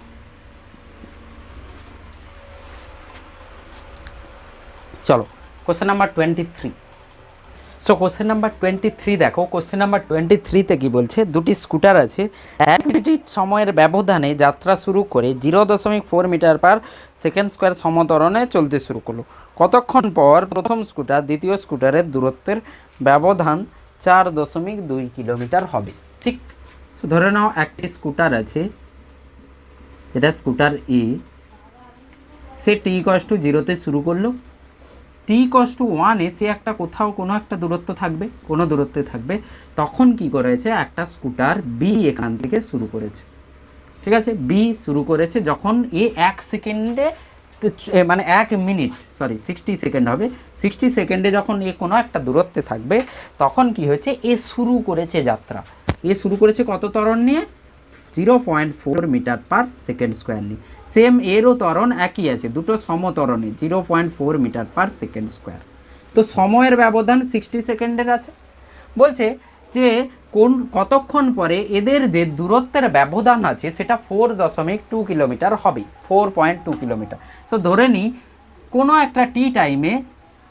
চলো question number 23। So question number 23 দেখো, কোশ্চেন নাম্বার 23তে কি বলছে, দুটি স্কুটার আছে, 1 মিনিট সময়ের ব্যবধানে যাত্রা শুরু করে 0.4 মিটার পার সেকেন্ড স্কোয়ার সমতরণে চলতে শুরু করলো। কতক্ষণ পর প্রথম স্কুটার দ্বিতীয় স্কুটারের দূরত্বের ব্যবধান 4.2 কিলোমিটার হবে। ঠিক, তো ধরে নাও একটি স্কুটার আছে, যেটা স্কুটার এ, সে t=0 শুরু করলো, t=1 সে একটা কোথাও কোনো একটা দূরত্ব থাকবে, কোনো দূরত্বে থাকবে, তখন কি করেছে একটা স্কুটার বি এখান থেকে শুরু করেছে, ঠিক আছে। বি শুরু করেছে যখন এ 1 সেকেন্ডে মানে 1 মিনিট 60 সেকেন্ড হবে, 60 সেকেন্ডে যখন এ কোনো একটা দূরত্বে থাকবে তখন কি হয়েছে, এ শুরু করেছে যাত্রা, এ শুরু করেছে কত ত্বরণ নিয়ে, 0.4 মিটার পার সেকেন্ড স্কোয়ার নিয়ে। সেম এরও ত্বরণ একই আছে, দুটো সমত্বরণে 0.4 মিটার পার সেকেন্ড স্কোয়ার। তো সময়ের ব্যবধান 60 সেকেন্ডের আছে, বলছে যে কতক্ষণ পরে এদের যে দূরত্বের ব্যবধান আছে সেটা 4.2 কিলোমিটার হবে, 4.2 কিলোমিটার। সো ধরে নিই কোনো একটা টি টাইমে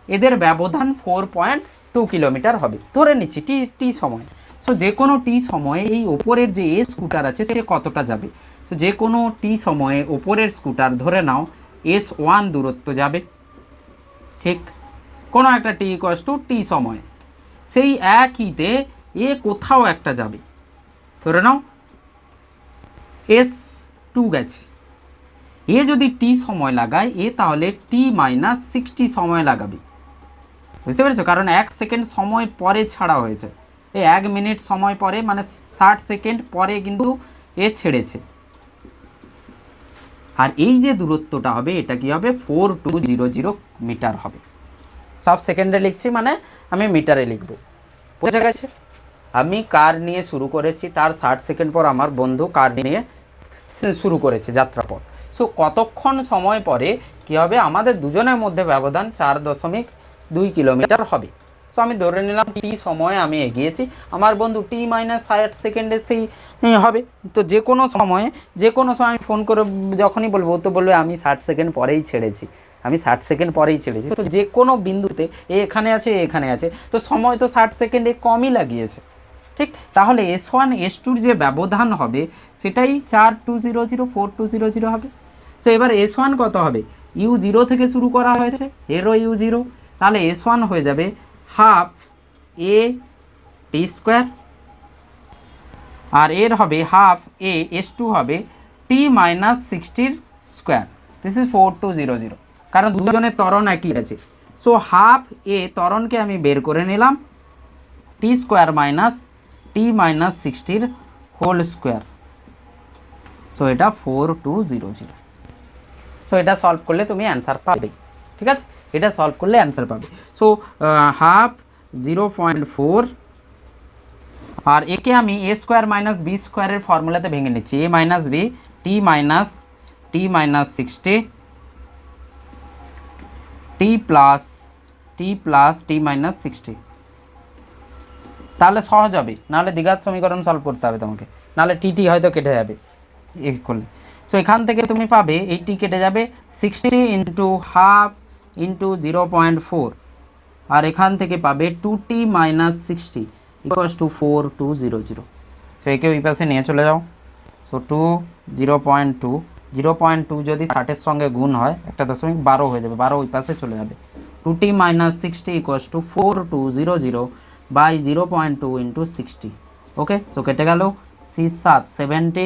এদের ব্যবধান 4.2 কিলোমিটার হবে, ধরে নিচ্ছি টি সময়। সো যে কোনো টি সময়ে এই ওপরের যে এ স্কুটার আছে সে কতটা যাবে, তো যে কোনো টি সময়ে ওপরের স্কুটার ধরে নাও S1 দূরত্ব যাবে, ঠিক, কোনো একটা t = সময়, সেই একইতে এ কোথাও একটা যাবে, ধরে নাও S2 গেছে, এ যদি টি সময় লাগায় এ তাহলে t-60 সময় লাগাবে, বুঝতে পেরেছো, কারণ 1 সেকেন্ড সময় পরে ছাড়া হয়েছে, এই 1 মিনিট সময় পরে মানে 60 সেকেন্ড পরে কিন্তু এ ছেড়েছে। আর এই যে দূরত্বটা হবে এটা কি হবে, 4200 মিটার হবে। সব সেকেন্ডে লিখছি মানে আমি মিটারে লিখব, বোঝা গেছে। আমি কার নিয়ে শুরু করেছি, তার 60 সেকেন্ড পর আমার বন্ধু কার নিয়ে শুরু করেছে যাত্রাপথ। সো কতক্ষণ সময় পরে কি হবে, আমাদের দুজনের মধ্যে ব্যবধান 4.2 কিলোমিটার হবে। সো আমি ধরে নিলাম টি সময়ে আমি এগিয়েছি, আমার বন্ধু t-60 সেকেন্ডে সেই হবে। তো যে কোনো সময় আমি ফোন করে যখনই বলবো তো বলবে আমি 60 সেকেন্ড পরেই ছেড়েছি, আমি 60 সেকেন্ড পরেই ছেড়েছি। তো যে কোনো বিন্দুতে এখানে আছে এখানে আছে, তো সময় তো 60 সেকেন্ডে কমই লাগিয়েছে, ঠিক। তাহলে S1 S2 যে ব্যবধান হবে সেটাই 4200 হবে। তো এবার S1 কত হবে, U0 থেকে শুরু করা হয়েছে, এরও U0, তাহলে S1 হয়ে যাবে হাফ a টি স্কোয়ার, আর এর হবে হাফ a, S2 হবে t-60 স্কোয়ার, দিস ইজ 4200, কারণ দুজনের ত্বরণ একই আছে। সো হাফ a ত্বরণকে আমি বের করে নিলাম, t square minus t-60 whole square, so এটা 4200। সো এটা সলভ করলে তুমি অ্যান্সার পাবে, ঠিক আছে, এটা সলভ করলে অ্যান্সার পাবে। সো হাফ 0.4, আর একে আমি a স্কোয়ার মাইনাস বি স্কোয়ারের ফর্মুলাতে ভেঙে নিচ্ছি, a minus B t-60 t plus t-60, তাহলে সহজ হবে, নাহলে দ্বিঘাত সমীকরণ সলভ করতে হবে তোমাকে, নাহলে টি হয়তো কেটে যাবে এই করলে। সো এখান থেকে তুমি পাবে 80 কেটে যাবে 60 ইন্টু হাফ ইন্টু 0.4, আর এখান থেকে পাবে 2t minus 60 equals to 4200। So একে ওই পাশে নিয়ে চলে যাও। সো 0.2 যদি 60-এর সঙ্গে গুণ হয় 1.12 হয়ে যাবে, 12 ওই পাশে চলে যাবে। 2t minus 60 equals to 4200 by 0.2 into 60। Okay, so কেটে গেল C7 70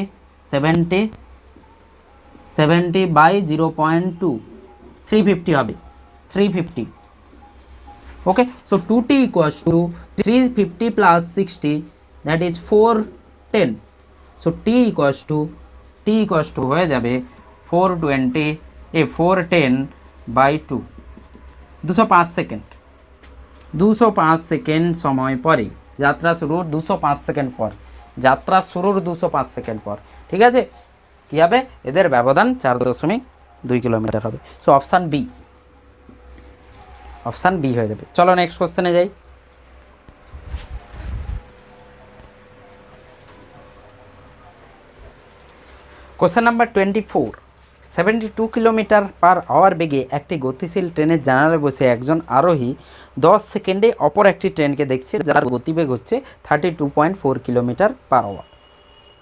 বাই 0.2 350 হবে, 350। Okay, so 2t equals to 350 plus 60 that is 410। So t equals to হয়ে যাবে 410 বাই 2, 205 সেকেন্ড। 205 সেকেন্ড সময় পরে যাত্রা শুরুর 205 সেকেন্ড পর, যাত্রা শুরুর 205 সেকেন্ড পর, ঠিক আছে, কী হবে, এদের ব্যবধান 4.2 কিলোমিটার হবে। সো অপশান বি হয়ে যাবে। চলো নেক্সট কোশ্চেনে যাই। Question number 24। 72 kilometre per hour বেগে একটি গতিশীল ট্রেনের জানালায় বসে একজন আরোহী 10 সেকেন্ডে অপর একটি ট্রেনকে দেখছে যার গতিবেগ হচ্ছে 32.4 কিলোমিটার পার আওয়ার।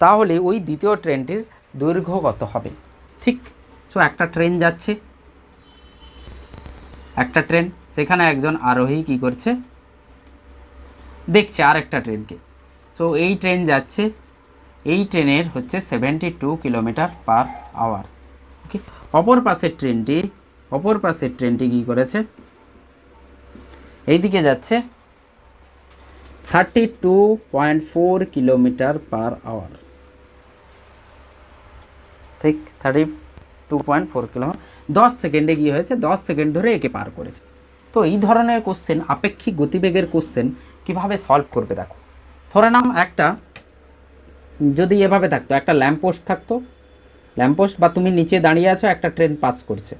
তাহলে ওই দ্বিতীয় ট্রেনটির দৈর্ঘ্য কত হবে? ঠিক, সো একটা ট্রেন যাচ্ছে, একটা ট্রেন, সেখানে একজন আরোহী কী করছে, দেখছে আর একটা ট্রেনকে। সো এই ট্রেন যাচ্ছে, এই ট্রেনের হচ্ছে 72 কিলোমিটার পার আওয়ার। ওকে, অপর পাশের ট্রেনটি কী করেছে, এই দিকে যাচ্ছে 32.4 কিলোমিটার পার আওয়ার। ঠিক, 32.4 কিলোমিটার 10 সেকেন্ডে কী হয়েছে, 10 সেকেন্ড ধরে একে পার করেছে। তো এই ধরনের কোশ্চেন, আপেক্ষিক গতিবেগের কোশ্চেন কীভাবে সলভ করবে দেখো। ধরে নাও একটা, যদি এভাবে থাকতো, একটা ল্যাম্পপোস্ট থাকতো, ল্যাম্পপোস্ট বা তুমি নিচে দাঁড়িয়ে আছো, একটা ট্রেন পাস করছে,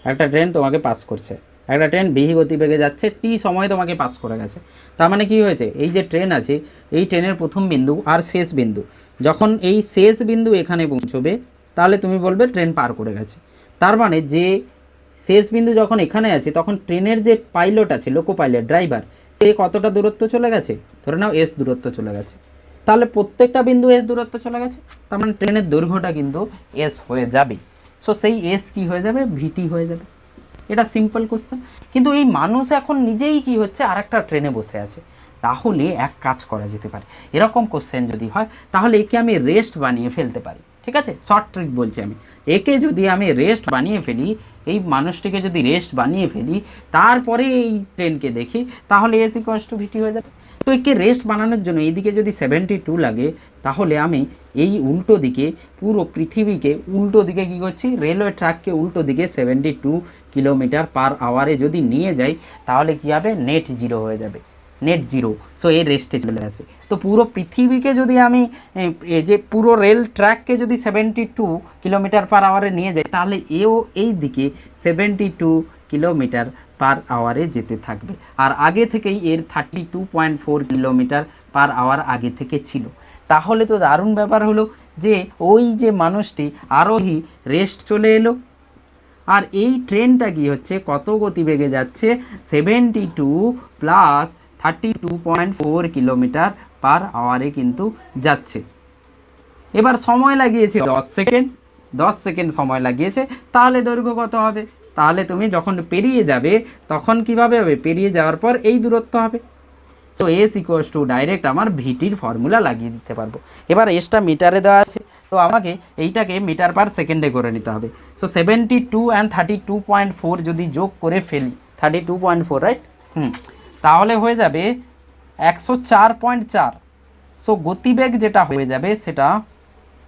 একটা ট্রেন তোমাকে পাস করছে, একটা ট্রেন বিহি গতিবেগে যাচ্ছে, টি সময় তোমাকে পাস করে গেছে। তার মানে কী হয়েছে, এই যে ট্রেন আছে, এই ট্রেনের প্রথম বিন্দু আর শেষ বিন্দু, যখন এই শেষ বিন্দু এখানে পৌঁছবে তাহলে তুমি বলবে ট্রেন পার করে গেছে। তার মানে যে শেষ বিন্দু যখন এখানে আছে, তখন ট্রেনের যে পাইলট আছে, লোকো পাইলট, ড্রাইভার, সে কতটা দূরত্ব চলে গেছে, ধরে নাও এস দূরত্ব চলে গেছে। তাহলে প্রত্যেকটা বিন্দু এস দূরত্ব চলে গেছে, তার মানে ট্রেনের দৈর্ঘ্যটা কিন্তু এস হয়ে যাবে। সো সেই এস কি হয়ে যাবে, ভিটি হয়ে যাবে। এটা সিম্পল কোশ্চেন। কিন্তু এই মানুষ এখন নিজেই কি হচ্ছে, আর একটা ট্রেনে বসে আছে। তাহলে এক কাজ করা যেতে পারে, এরকম কোশ্চেন যদি হয় তাহলে একে আমি রেস্ট বানিয়ে ফেলতে পারি। ঠিক আছে, শর্ট ট্রিক বলছি আমি, একে যদি আমি রেস্ট বানিয়ে ফেলি, এই মানুষটিকে যদি রেস্ট বানিয়ে ফেলি, তারপরে এই ট্রেনকে দেখি, তাহলে এস ইকুয়ালস টু ভিটি হয়ে যাবে। তো একে রেস্ট বানানোর জন্য এইদিকে যদি 72 লাগে, তাহলে আমি এই উল্টো দিকে পুরো পৃথিবীকে উল্টো দিকে কী করছি, রেলওয়ে ট্র্যাককে উল্টো দিকে 72 কিলোমিটার পার আওয়ারে যদি নিয়ে যাই, তাহলে কী হবে, নেট জিরো হয়ে যাবে, নেট জিরো। সো এর রেস্টে চলে আসবে। তো পুরো পৃথিবীকে যদি আমি এই যে পুরো রেল ট্র্যাককে যদি 72 কিলোমিটার পার আওয়ারে নিয়ে যাই, তাহলে এও এই দিকে 72 কিলোমিটার পার আওয়ারে যেতে থাকবে। আর আগে থেকেই এর 32.4 কিলোমিটার পার আওয়ার আগে থেকে ছিল। তাহলে তো দারুণ ব্যাপার হলো যে ওই যে মানুষটি আরোহী রেস্ট চলে এলো, আর এই ট্রেনটা কি হচ্ছে, কত গতিবেগে যাচ্ছে, 72 প্লাস 32.4 কিলোমিটার পার আওয়ারে কিন্তু যাচ্ছে। এবার সময় লাগিয়েছে 10 সেকেন্ড সময় লাগিয়েছে, তাহলে দৈর্ঘ্য কত হবে? তাহলে তুমি যখন পেরিয়ে যাবে তখন কিভাবে হবে, পেরিয়ে যাওয়ার পর এই দূরত্ব হবে। So S equals two direct আমার ভিটির ফর্মুলা লাগিয়ে দিতে পারবো। এবার এসটা মিটারে দেওয়া আছে, তো আমাকে এইটাকে মিটার পার সেকেন্ডে করে নিতে হবে। সো 72 অ্যান্ড 32.4 যদি যোগ করে ফেলি, 32.4 রাইট, তাহলে হয়ে যাবে 104.4। সো গতিবেগ যেটা হয়ে যাবে সেটা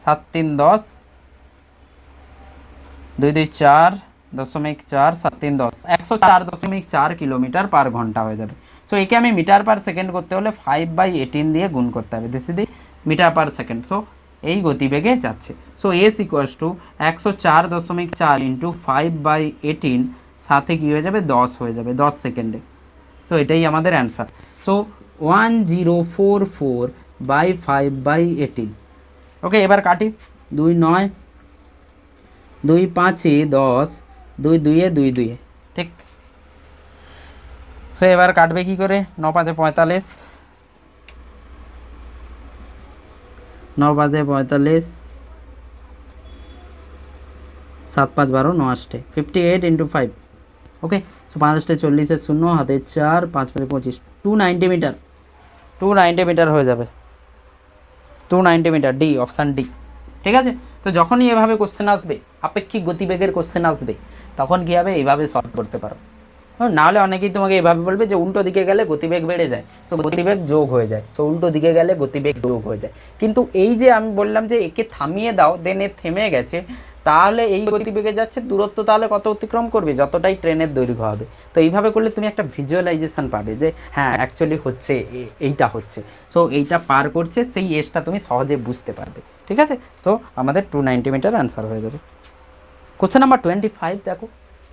7 3 10 2 2 4 .4 7 3 10 104.4 কিলোমিটার পার ঘন্টা হয়ে যাবে। সো একে আমি মিটার পার সেকেন্ড করতে হলে 5/18 দিয়ে গুণ করতে হবে, this is the metre per second. So এই গতিবেগে যাচ্ছে। So S equals to 104.4 into 5/18, সাথে কী হয়ে যাবে, 10 হয়ে যাবে, 10 সেকেন্ডে। সো এটাই আমাদের অ্যান্সার। সো 1044/5/18। ওকে, এবার কাটি, 2 9 2 5 10, 2 2 2 2, ঠিক। তো এবার কাটবে কি করে? 9 5 45, 9 5 45, 7 5 12, 9 8, 58 × 5। ওকে, সো 5 8 40, 0 হাতে 4, 5 5 25, 290 মিটার, 290 মিটার হয়ে যাবে, 290 মিটার, ডি, অপশান ডি। ঠিক আছে, তো যখনই এভাবে কোশ্চেন আসবে, আপেক্ষিক গতিবেগের কোশ্চেন আসবে, তখন কী হবে? এইভাবে সলভ করতে পারো। নাহলে অনেকেই তোমাকে এভাবে বলবে যে উল্টো দিকে গেলে গতিবেগ বেড়ে যায়, সো গতিবেগ যোগ হয়ে যায়, সো উল্টো দিকে গেলে গতিবেগ যোগ হয়ে যায়। কিন্তু এই যে আমি বললাম যে একে থামিয়ে দাও, দেন এ থেমে গেছে, তাহলে এই গতিবেগে যাচ্ছে, দূরত্ব তাহলে কত অতিক্রম করবে? যতটাই ট্রেনের দৈর্ঘ্য হবে। তো এইভাবে করলে তুমি একটা ভিজুয়ালাইজেশন পাবে যে হ্যাঁ অ্যাকচুয়ালি হচ্ছে এইটা হচ্ছে, সো এইটা পার করছে, সেই এজটা তুমি সহজে বুঝতে পারবে। ঠিক আছে, তো আমাদের 290 মিটার অ্যান্সার হয়ে যাবে। কোশ্চেন নাম্বার 25 দেখো,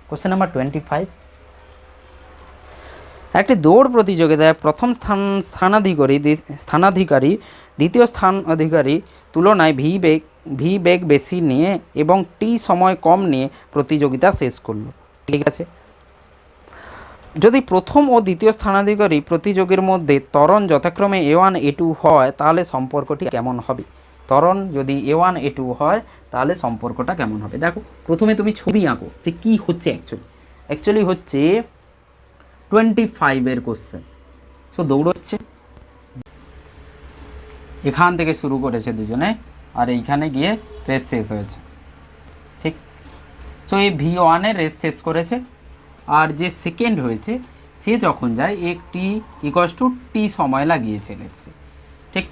কোশ্চেন নাম্বার 25, একটি দৌড় প্রতিযোগিতায় প্রথম স্থানাধিকারী দ্বিতীয় স্থান অধিকারী তুলনায় ভি বেগ বেশি নিয়ে এবং টি সময় কম নিয়ে প্রতিযোগিতা শেষ করলো। ঠিক আছে, যদি প্রথম ও দ্বিতীয় স্থানাধিকারী প্রতিযোগীর মধ্যে ত্বরণ যথাক্রমে A1 A2 হয়, তাহলে সম্পর্কটি কেমন হবে? ত্বরণ যদি A1 A2 হয়, তাহলে সম্পর্কটা কেমন হবে? দেখো, প্রথমে তুমি ছবি আঁকো যে কী হচ্ছে। অ্যাকচুয়ালি হচ্ছে 25 কোশ্চেন। সো দৌড়চ্ছে, এখান থেকে শুরু করেছে দুজনে, আর এইখানে গিয়ে রেস শেষ হয়েছে। ঠিক, সো এই V1 রেস শেষ করেছে, আর যে সেকেন্ড হয়েছে সে যখন যায় একটি টি সময় লাগিয়েছে লেটসে। ঠিক,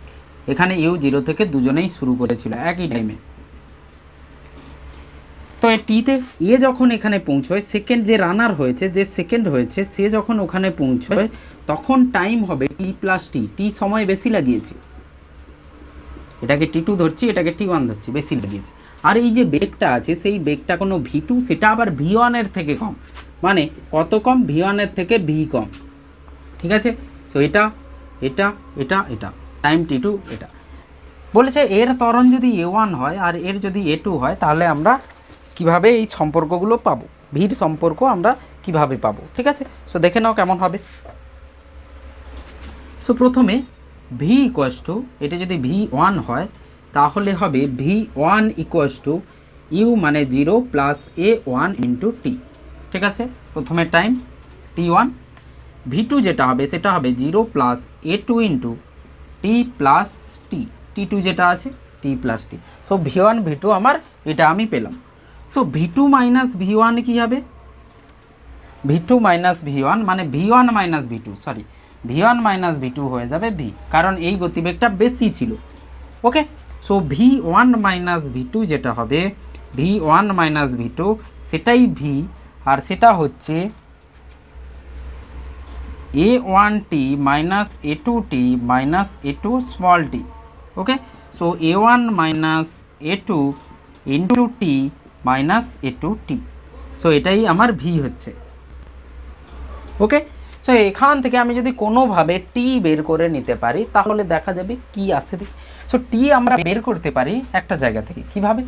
এখানে U0 থেকে দুজনেই শুরু করেছিল একই টাইমে। তো এই টিতে যখন এখানে পৌঁছয়, সেকেন্ড যে রানার হয়েছে, যে সেকেন্ড হয়েছে, সে যখন ওখানে পৌঁছয়, তখন টাইম হবে T+T, টি সময় বেশি লাগিয়েছে। এটাকে T2 ধরছি, এটাকে T1 ধরছি, বেশি লাগিয়েছে। আর এই যে বেগটা আছে, সেই বেগটা কোনো V2, সেটা আবার V1 থেকে কম। মানে কত কম? V1 থেকে V কম। ঠিক আছে, সো এটা এটা এটা এটা টাইম T2 এটা বলেছে। এর ত্বরণ যদি A1 হয় আর এর যদি A2 হয়, তাহলে আমরা কিভাবে এই সম্পর্কগুলো পাবো, ভির সম্পর্ক আমরা কিভাবে পাবো? ঠিক আছে, সো দেখে নাও কেমন হবে। সো প্রথমে V = এটা যদি V1 হয়, তাহলে হবে V1 = U মানে 0 + A1 × T। ঠিক আছে, প্রথমে টাইম T1। V2 যেটা হবে সেটা হবে 0 + A2 × T + T, T2 যেটা আছে T + T। So V1 V2 আমার এটা আমি পেলাম। সো V2 - V1 কী হবে? V2 - V1 মানে V1 - V2, sorry, V1 - V2 হয়ে যাবে V, কারণ এই গতিবেগটা বেশি ছিল। ওকে, সো V1 - V2 যেটা হবে, V1 - V2 সেটাই V, আর সেটা হচ্ছে A1t - A2t - A2 small t। Okay, so A1 - A2 × T - A2t, সো এটাই আমার V হচ্ছে। ওকে, সো এখান থেকে আমি যদি কোনোভাবে টি বের করে নিতে পারি, তাহলে দেখা যাবে কি আসে দেখি। সো টি আমরা বের করতে পারি একটা জায়গা থেকে, কিভাবে?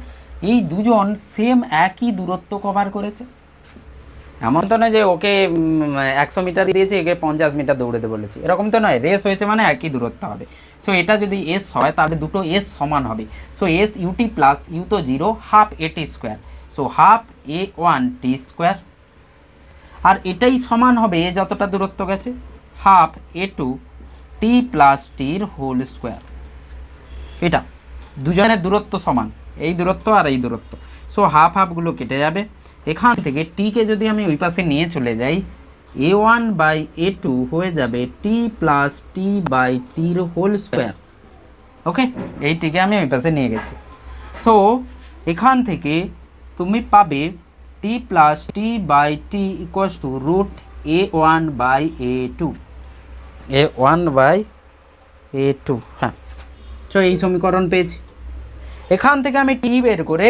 এই দুজন সেম একই দূরত্ব কভার করেছে। এমন তো নয় যে ওকে 100 মিটার দিয়েছে, একে 50 মিটার দৌড়াতে বলেছে, এরকম তো নয়। রেস হয়েছে মানে একই দূরত্ব হবে। সো এটা যদি এস হয়, তাহলে দুটো এস সমান হবে। So s u t plus u তো 0, half AT square, so half A1t square. আর এটাই সমান হবে যতটা দূরত্ব গেছে, হাফ A2 T + Tর হোল স্কোয়ার। এটা দুজনের দূরত্ব সমান, এই দূরত্ব আর এই দূরত্ব। সো হাফ হাফগুলো কেটে যাবে। এখান থেকে টিকে যদি আমি ওই পাশে নিয়ে চলে যাই, A1/A2 হয়ে যাবে T + T/Tর হোল স্কোয়ার। ওকে, এই টিকে আমি ওই পাশে নিয়ে গেছি। সো এখান থেকে তুমি পাবে T + T/T = √A1/A2, A1/A2। হ্যাঁ, সো এই সমীকরণ পেয়েছি। এখান থেকে আমি টি বের করে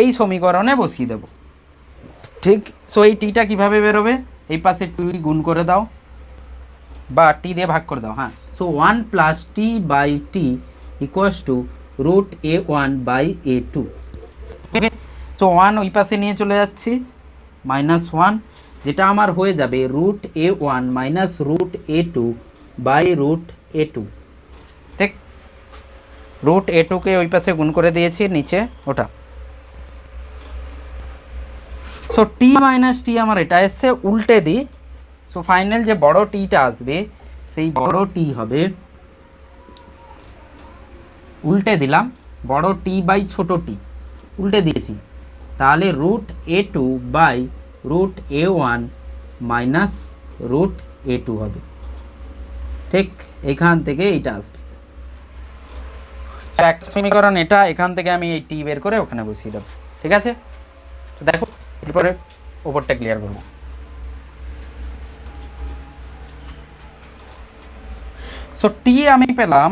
এই সমীকরণে বসিয়ে দেব। ঠিক, সো এই টিটা কীভাবে বেরোবে? এই পাশে 2 গুণ করে দাও বা টি দিয়ে ভাগ করে দাও। হ্যাঁ, সো 1 + T/T = √A1/A2। ওকে, সো 1 ওই পাশে নিয়ে চলে যাচ্ছি, -1, যেটা আমার হয়ে যাবে √a1 minus √a2 by √a2। ঠিক, √a2কে ওই পাশে গুণ করে দিয়েছি নিচে ওটা। সো টি মাইনাস টি আমার এটা এসছে, উল্টে দিই। সো ফাইনাল যে বড় টিটা আসবে সেই বড় টি হবে, উল্টে দিলাম, বড় টি বাই ছোট টি উল্টে দিয়েছি, তাহলে √a2 by √a1 minus √a2 হবে। ঠিক, এখান থেকে এইটা আসবে এক সমীকরণ এটা, এখান থেকে আমি এই টি বের করে ওখানে বসিয়ে দেবো। ঠিক আছে, তো দেখো এরপরে ওপরটা ক্লিয়ার করবো। সো টি আমি পেলাম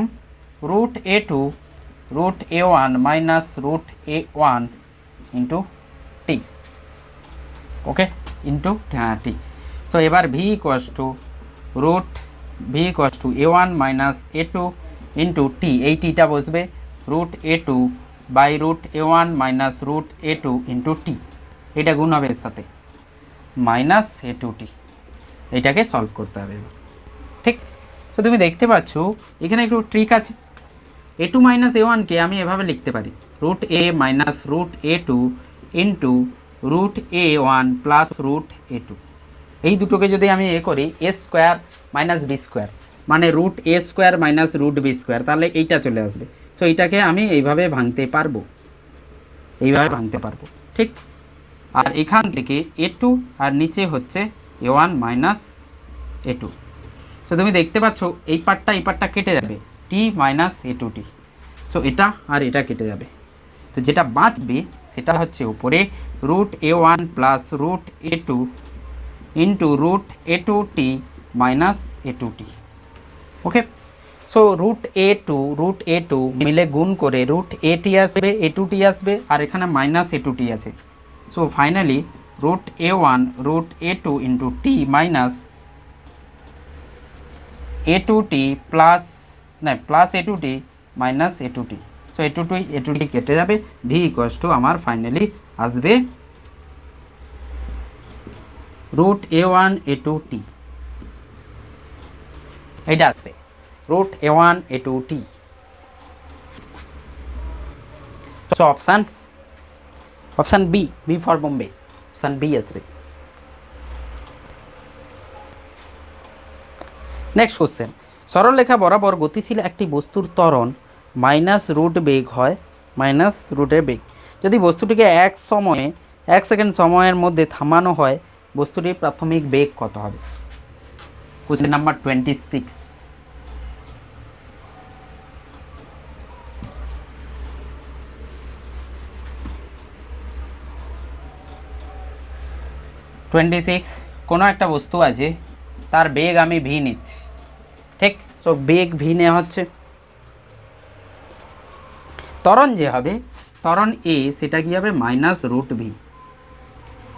√a2 √a1 minus √a1 into t. Okay, into t. So এবার v equals to a1 minus a2 into t, এই টিটা বসবে √a2 by √a1 minus √a2 into টি, এটা গুণ হবে এর সাথে মাইনাস a2t। এইটাকে সলভ করতে হবে। ঠিক, তো তুমি দেখতে পাচ্ছ এখানে একটু ট্রিক আছে। a2 মাইনাস a1কে আমি এভাবে লিখতে পারি √a minus √a2 into √a1 plus √a2। এই দুটোকে যদি আমি করি a square minus B square, মানে √a square minus √b square, তাহলে এইটা চলে আসবে। সো এইটাকে আমি এইভাবে ভাঙতে পারবো, এইভাবে ভাঙতে পারবো। ঠিক, আর এখান থেকে a2 আর নিচে হচ্ছে a1 মাইনাস a2। তো তুমি দেখতে পাচ্ছ এই পার্টটা কেটে যাবে, t মাইনাস a2t। সো এটা আর এটা কেটে যাবে, তো যেটা বাঁচবে সেটা হচ্ছে উপরে √a1 plus √a2 into √a2t minus a2t। ওকে, সো √a2 মিলে গুণ করে √a_t আসবে, a2t আসবে, আর এখানে মাইনাস a2t আছে। So finally √a1 √a2 into t minus a2t plus a2t minus a2t। So a2t কেটে যাবে, ভি ইকুয়ালস টু আমার ফাইনালি আসবে √a1 a2t, এটা আসবে √a1 a2t। So option B for Bombay, option B আসবে। নেক্সট কোশ্চেন, সরলরেখা বরাবর গতিশীল একটি বস্তুর ত্বরণ মাইনাস √ বেগ হয়, মাইনাস √ বেগ যদি বস্তুটিকে 1 সেকেন্ড সময়ের মধ্যে থামানো হয়, বস্তুটির প্রাথমিক বেগ কত হবে? Question number 26। কোনো একটা বস্তু আছে, তার বেগ আমি ভি নিচ্ছি। ঠিক, সো বেগ ভি নেওয়া হচ্ছে, ত্বরণ যে হবে ত্বরণ এ সেটা কি হবে মাইনাস √ ভি,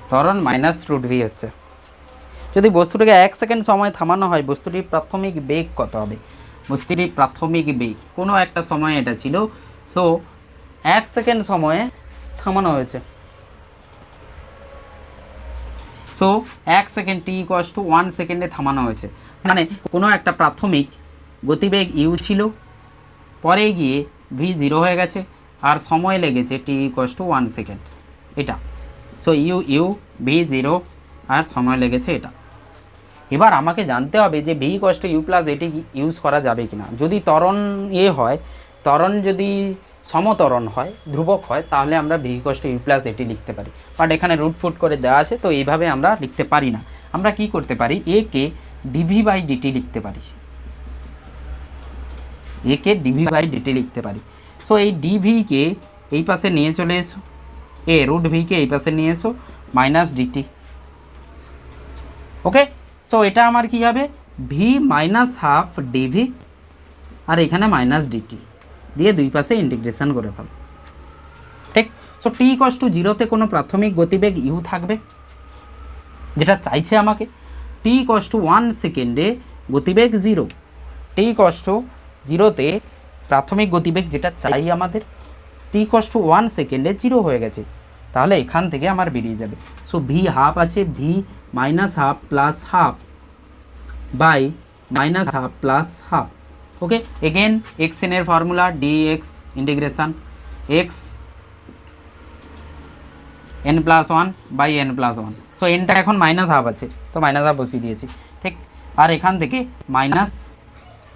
ত্বরণ মাইনাস √ ভি হচ্ছে। যদি বস্তুটিকে 1 সেকেন্ড সময় থামানো হয়, বস্তুটির প্রাথমিক বেগ কত হবে? বস্তুটির প্রাথমিক বেগ কোনো একটা সময় এটা ছিল, সো 1 সেকেন্ড সময়ে থামানো হয়েছে। So 1 second t equals to 1 সেকেন্ডে থামানো হয়েছে, মানে কোনো একটা প্রাথমিক গতিবেগ ইউ ছিল, পরে গিয়ে ভি 0 হয়ে গেছে, আর সময় লেগেছে t ইকুয়ালস টু 1 সেকেন্ড, এটা। সো ইউ ভি 0 আর সময় লেগেছে এটা। এবার আমাকে জানতে হবে যে V equals to U plus A T use করা যাবে কিনা। যদি ত্বরণ হয়, ত্বরণ যদি সমত্বরণ হয়, ধ্রুবক হয়, তাহলে আমরা V equals to U plus A T লিখতে পারি, বাট এখানে √ফুট করে দেওয়া আছে, তো এইভাবে আমরা লিখতে পারি না। আমরা কি করতে পারি, একে ডিভি বাই ডিটি লিখতে পারি, একে ডিভি বাই ডিটি লিখতে পারি। সো এই ডিভিকে এই পাশে নিয়ে চলে এসো, √ভিকে এই পাশে নিয়ে এসো, মাইনাস ডিটি। ওকে, সো এটা আমার কি হবে, ভি মাইনাস হাফ ডিভি, আর এখানে মাইনাস ডিটি দিয়ে দুই পাশে ইন্টিগ্রেশন করে ফেলো। ঠিক, সো টি ইকুয়ালস টু 0তে কোনো প্রাথমিক গতিবেগ ইউ থাকবে, যেটা চাইছে আমাকে। টি ইকুয়ালস টু 1 সেকেন্ডে গতিবেগ 0, টি ইকুয়ালস টু 0তে প্রাথমিক গতিবেগ যেটা চাই আমাদের, টি ইকুয়ালস টু 1 সেকেন্ডে 0 হয়ে গেছে, তাহলে এখান থেকে আমার বেরিয়ে যাবে। সো ভি হাফ আছে, v minus half plus half by minus half plus half. Okay, again x n এর formula d x integration x n plus one by n plus one. So এনটা এখন মাইনাস হাফ আছে, তো minus half বসিয়ে দিয়েছি, ঠিক। আর এখান থেকে মাইনাস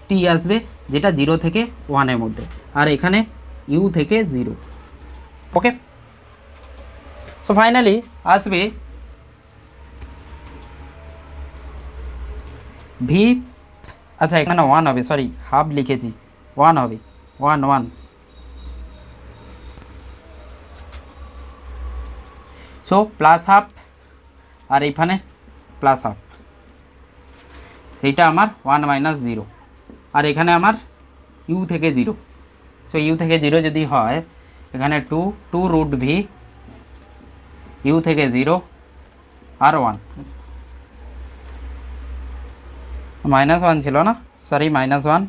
টি আসবে, যেটা 0 থেকে 1-এর মধ্যে, আর এখানে ইউ থেকে 0। ওকে, সো ফাইনালি আসবে ভি, আচ্ছা এখানে 1 হবে, সরি হাফ লিখেছি, 1 হবে, 1 সো প্লাস হাফ, আর এখানে প্লাস হাফ, এইটা আমার 1 মাইনাস 0, আর এখানে আমার ইউ থেকে 0। সো ইউ থেকে 0 যদি হয়, এখানে 2 রুট ভি, ইউ থেকে 0 আর 1, -1 ছিল না, সরি -1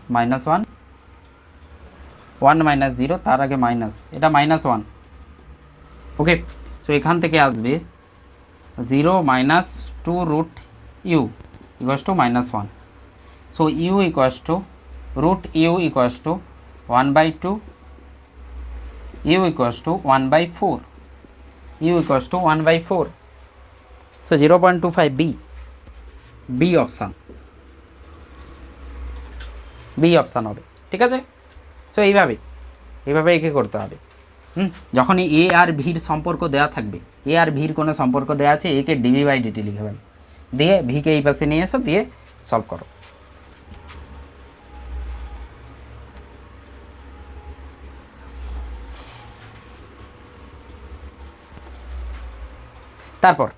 1 মাইনাস 0, তার আগে মাইনাস, এটা -1। ওকে, সো এখান থেকে আসবে 0 minus 2 root U equals to -1। So U equals to root U equals to 1/2, U equals to 1/4, U equals to 1/4। So 0.25 B option, B option হবে, ঠিক আছে। সো এইভাবে একে করতে হবে। যখনই এ আর ভির সম্পর্ক দেওয়া থাকবে, এ আর ভির কোনো সম্পর্ক দেওয়া আছে, একে ডিভি বাই ডিটি লিখে ফেল, দিয়ে ভিকে এই পাশে নিয়ে এসো, দিয়ে সলভ করো। তারপর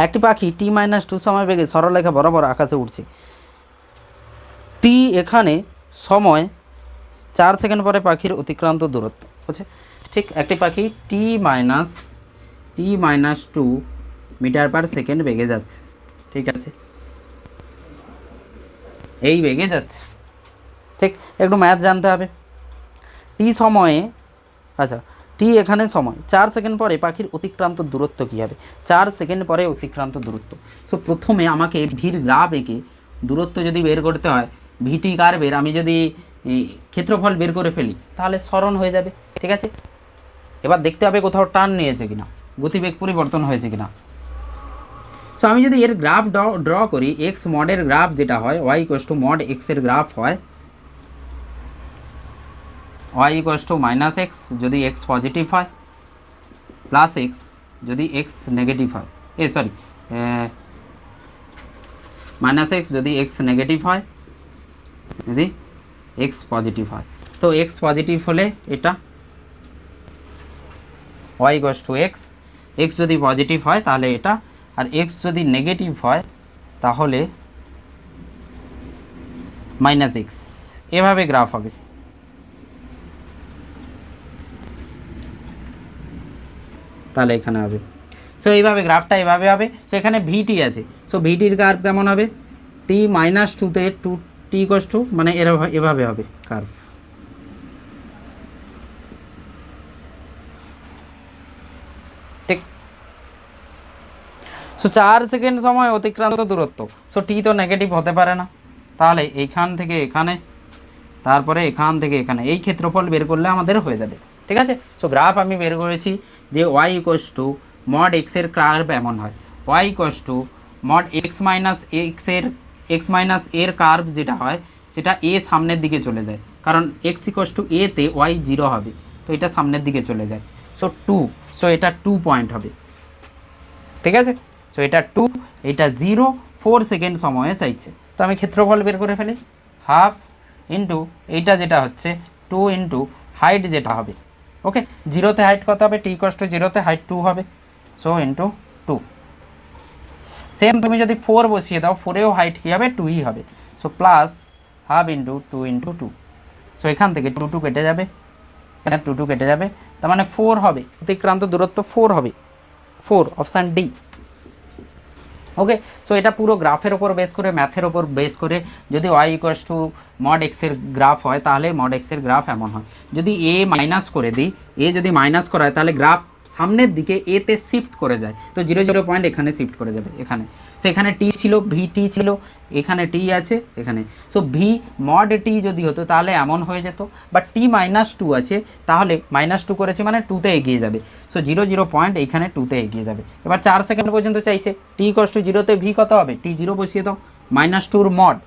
একটি পাখি t-2 সময় বেগে সরলরেখা বরাবর আকাশে উঠছে। টি এখানে সময় 4 সেকেন্ড পরে পাখির অতিক্রান্ত দূরত্ব, বুঝছে? ঠিক, একটি পাখি t-2 মিটার পার সেকেন্ড বেগে যাচ্ছে, ঠিক আছে, এই বেগে যাচ্ছে, ঠিক। একটু ম্যাথ জানতে হবে। টি সময়ে, আচ্ছা টি এখানে সময় 4 সেকেন্ড পরে পাখির অতিক্রান্ত দূরত্ব কী হবে? 4 সেকেন্ড পরে অতিক্রান্ত দূরত্ব। সো প্রথমে আমাকে ভির গ্রাফ এঁকে দূরত্ব যদি বের করতে হয়, ভিটি কার্ভের আমি যদি ক্ষেত্রফল বের করে ফেলি, তাহলে সরণ হয়ে যাবে, ঠিক আছে। এবার দেখতে হবে কোথাও টার্ন নিয়েছে কিনা, গতিবেগ পরিবর্তন হয়েছে কিনা। সো আমি যদি এর গ্রাফ ড্র করি, এক্স মডের গ্রাফ যেটা হয়, ওয়াই ইকুয়ালস টু মড এক্সের গ্রাফ হয় y equals to minus x যদি এক্স পজিটিভ হয়, প্লাস এক্স যদি এক্স নেগেটিভ হয়, সরি মাইনাস এক্স যদি এক্স নেগেটিভ হয়, যদি এক্স পজিটিভ হয়। তো এক্স পজিটিভ হলে এটা y equals to x, x যদি পজিটিভ হয় তাহলে এটা, আর এক্স যদি নেগেটিভ হয় তাহলে মাইনাস এক্স। এভাবে গ্রাফ হবে। তাহলে এখানে হবে, সো এইভাবে গ্রাফটা এইভাবে হবে। সো এখানে ভিটি আছে, সো ভিটির কার্ভ কেমন হবে? t-2তে 2t ইকুয়ালস টু, মানে এভাবে হবে কার্ভ, ঠিক। সো 4 সেকেন্ড সময় অতিক্রান্ত দূরত্ব, সো টি তো নেগেটিভ হতে পারে না, তাহলে এইখান থেকে এখানে, তারপরে এখান থেকে এখানে, এই ক্ষেত্রফল বের করলে আমাদের হয়ে যাবে, ঠিক আছে। সো গ্রাফ আমি বের করেছি যে y ইকুয়ালস টু মড এক্সের কার্ভ এমন হয়, y equals to mod x minus এর কার্ভ যেটা হয়, সেটা এ সামনের দিকে চলে যায়, কারণ এক্স ইকুয়ালস টু এতে y 0 হবে, তো এটা সামনের দিকে চলে যায়। সো 2, সো এটা 2 পয়েন্ট হবে, ঠিক আছে। সো এটা 2, এটা 0, 4 সেকেন্ড সময়ে চাইছে, তো আমি ক্ষেত্রফল বের করে ফেলি, হাফ ইন্টু এইটা যেটা হচ্ছে 2 ইন্টু হাইট যেটা হবে, ওকে। 0তে হাইট কত হবে? টি ইকুয়ালস টু 0তে হাইট 2 হবে, সো ইন্টু 2। সেম তুমি যদি 4 বসিয়ে দাও, 4এও হাইট কী হবে? 2ই হবে, so plus half into 2 into 2। So এখান থেকে 2 কেটে যাবে, এখানে 2 কেটে যাবে, তার মানে 4 হবে, অতিক্রান্ত দূরত্ব 4 হবে, 4 অপশান ডি, ওকে, সো এটা পুরো গ্রাফের ওপর বেস করে, ম্যাথের ওপর বেস করে, যদি ওয়াই ইকুয়ালস টু মড এক্সের গ্রাফ হয় তাহলে মড এক্সের গ্রাফ এমন হয়। যদি এ মাইনাস করে দিই, এ যদি মাইনাস করা হয় তাহলে গ্রাফ সামনের দিকে এতে শিফট করে যায়, তো 0 0 পয়েন্ট এখানে শিফট করে যাবে এখানে। সো এখানে টি ছিল, ভি টি ছিল, এখানে টি আছে এখানে। সো ভি মড টি যদি হতো তাহলে এমন হয়ে যেত, বাট টি -2 আছে তাহলে -2 করেছে মানে 2তে এগিয়ে যাবে। সো 0 0 পয়েন্ট এইখানে 2তে এগিয়ে যাবে। এবার 4 সেকেন্ড পর্যন্ত চাইছে, টি = 0তে ভি কত হবে, টি 0 বসিয়ে দাও, -2 মড,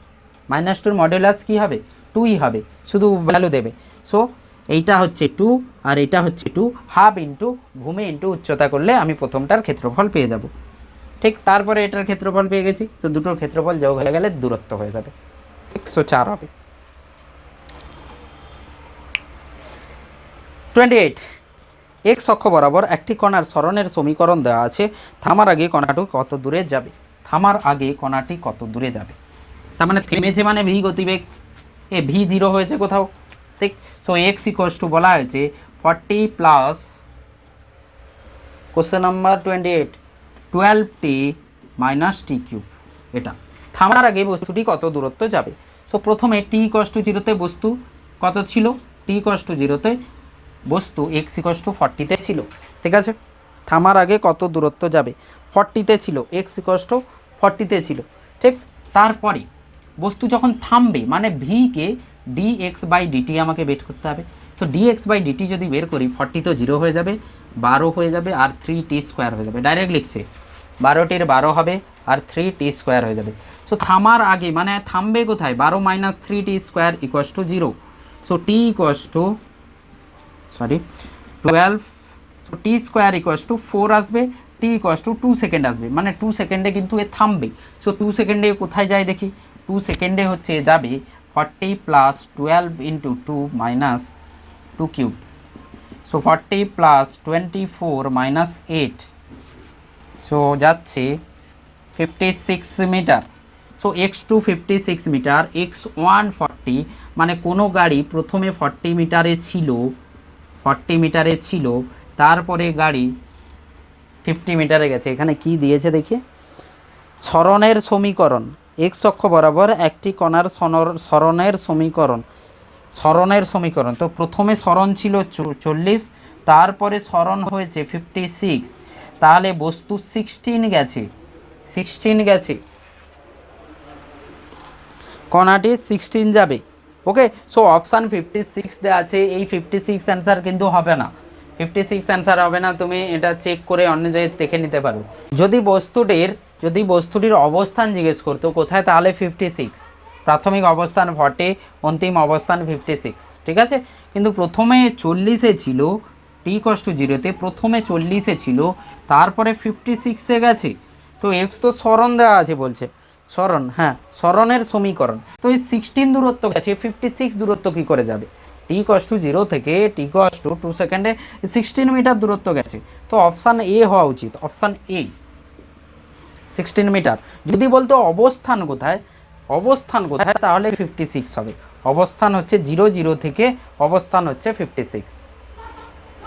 -2 মডুলাস কী হবে, 2ই হবে, শুধু ভ্যালু দেবে। সো এইটা হচ্ছে 2 আর এইটা হচ্ছে 2, হাফ ইন্টু ভূমি ইন্টু উচ্চতা করলে আমি প্রথমটার ক্ষেত্রফল পেয়ে যাব। ঠিক, তারপরে এটার ক্ষেত্রফল পেয়ে গেছি, তো দুটোর ক্ষেত্রফল যোগ হয়ে গেলে দূরত্ব হয়ে যাবে, 104 হবে। 28, এক্স অক্ষ বরাবর একটি কণার সরণের সমীকরণ দেওয়া আছে, থামার আগে কণাটি কত দূরে যাবে, থামার আগে কণাটি কত দূরে যাবে। তার মানে থেমেছে মানে ভি গতিবেগ, এ ভি 0 হয়েছে কোথাও, ঠিক। সো এক্স ইকুয়ালস টু বলা হয়েছে 40 প্লাস কোশ্চেন নাম্বার 28 12t মাইনাস টি কিউব। এটা থামার আগে বস্তুটি কত দূরত্ব যাবে। সো প্রথমে টি ইকুয়ালস টু 0তে বস্তু কত ছিল, টি ইকুয়ালস টু 0তে বস্তু এক্স ইকুয়ালস টু 40তে ছিল, ঠিক আছে। থামার আগে কত দূরত্ব যাবে, 40তে ছিল, এক্স ইকুয়ালস টু 40তে ছিল, ঠিক। তারপরে বস্তু যখন থামবে মানে ভিকে dx/dt আমাকে বের করতে হবে। তো dx/dt যদি বের করি, 40 তো 0 হয়ে যাবে, 12 হয়ে যাবে, আর 3t² হয়ে যাবে। ডাইরেক্ট লিখছে 12টির 12 হবে আর 3t² হয়ে যাবে। সো থামার আগে মানে থামবে কোথায়, 12 - 3t² equals to 0। So T equals to 12, so t² equals to 4 আসবে, টি ইকুয়ালস টু 2 সেকেন্ড আসবে, মানে 2 সেকেন্ডে কিন্তু এ থামবে। সো 2 সেকেন্ডে কোথায় যায় দেখি, 2 সেকেন্ডে হচ্ছে যাবে 40 plus 12 into 2 minus 2 cube. So 40 plus 24 minus 8, so যাচ্ছে 56 metre. So x2 56 metre, x1 40, মানে কোনো গাড়ি প্রথমে 40 মিটারে ছিল, 40 মিটারে ছিল, তারপরে গাড়ি 50 মিটারে গেছে। এখানে কি দিয়েছে দেখি, সরণের সমীকরণ, এক্স অক্ষ বরাবর একটি কণার সরণের সমীকরণ, সরণের সমীকরণ। তো প্রথমে সরণ ছিল 40, তারপরে সরণ হয়েছে 56, তাহলে বস্তু 16 গেছে, 16 গেছে, কণাটি 16 যাবে। ওকে, সো অপশান 56 দেওয়া আছে, এই 56 অ্যান্সার কিন্তু হবে না, 56 অ্যান্সার হবে না, তুমি এটা চেক করে অন্য জায়গায় দেখে নিতে পারো। যদি বস্তুটির অবস্থান জিজ্ঞেস করতো কোথায়, তাহলে 56, প্রাথমিক অবস্থান 40, অন্তিম অবস্থান 56, ঠিক আছে। কিন্তু প্রথমে 40-এ ছিল, টি ইকুয়ালস টু 0তে প্রথমে 40-এ ছিল, তারপরে 56-এ গেছে। তো এক্স তো সরণ দেওয়া আছে বলছে, সরণ, হ্যাঁ সরণের সমীকরণ। তো এই 16 দূরত্ব গেছে, 56 দূরত্ব কী করে যাবে, টি ইকুয়ালস টু 0 থেকে টি ইকুয়ালস টু 2 সেকেন্ডে 16 মিটার দূরত্ব গেছে। তো অপশান এ হওয়া উচিত, অপশান এ 16 মিটার। যদি বলতো অবস্থান কোথায়, অবস্থান কোথায়, তাহলে 56 হবে। অবস্থান হচ্ছে 0 0 থেকে অবস্থান হচ্ছে 56।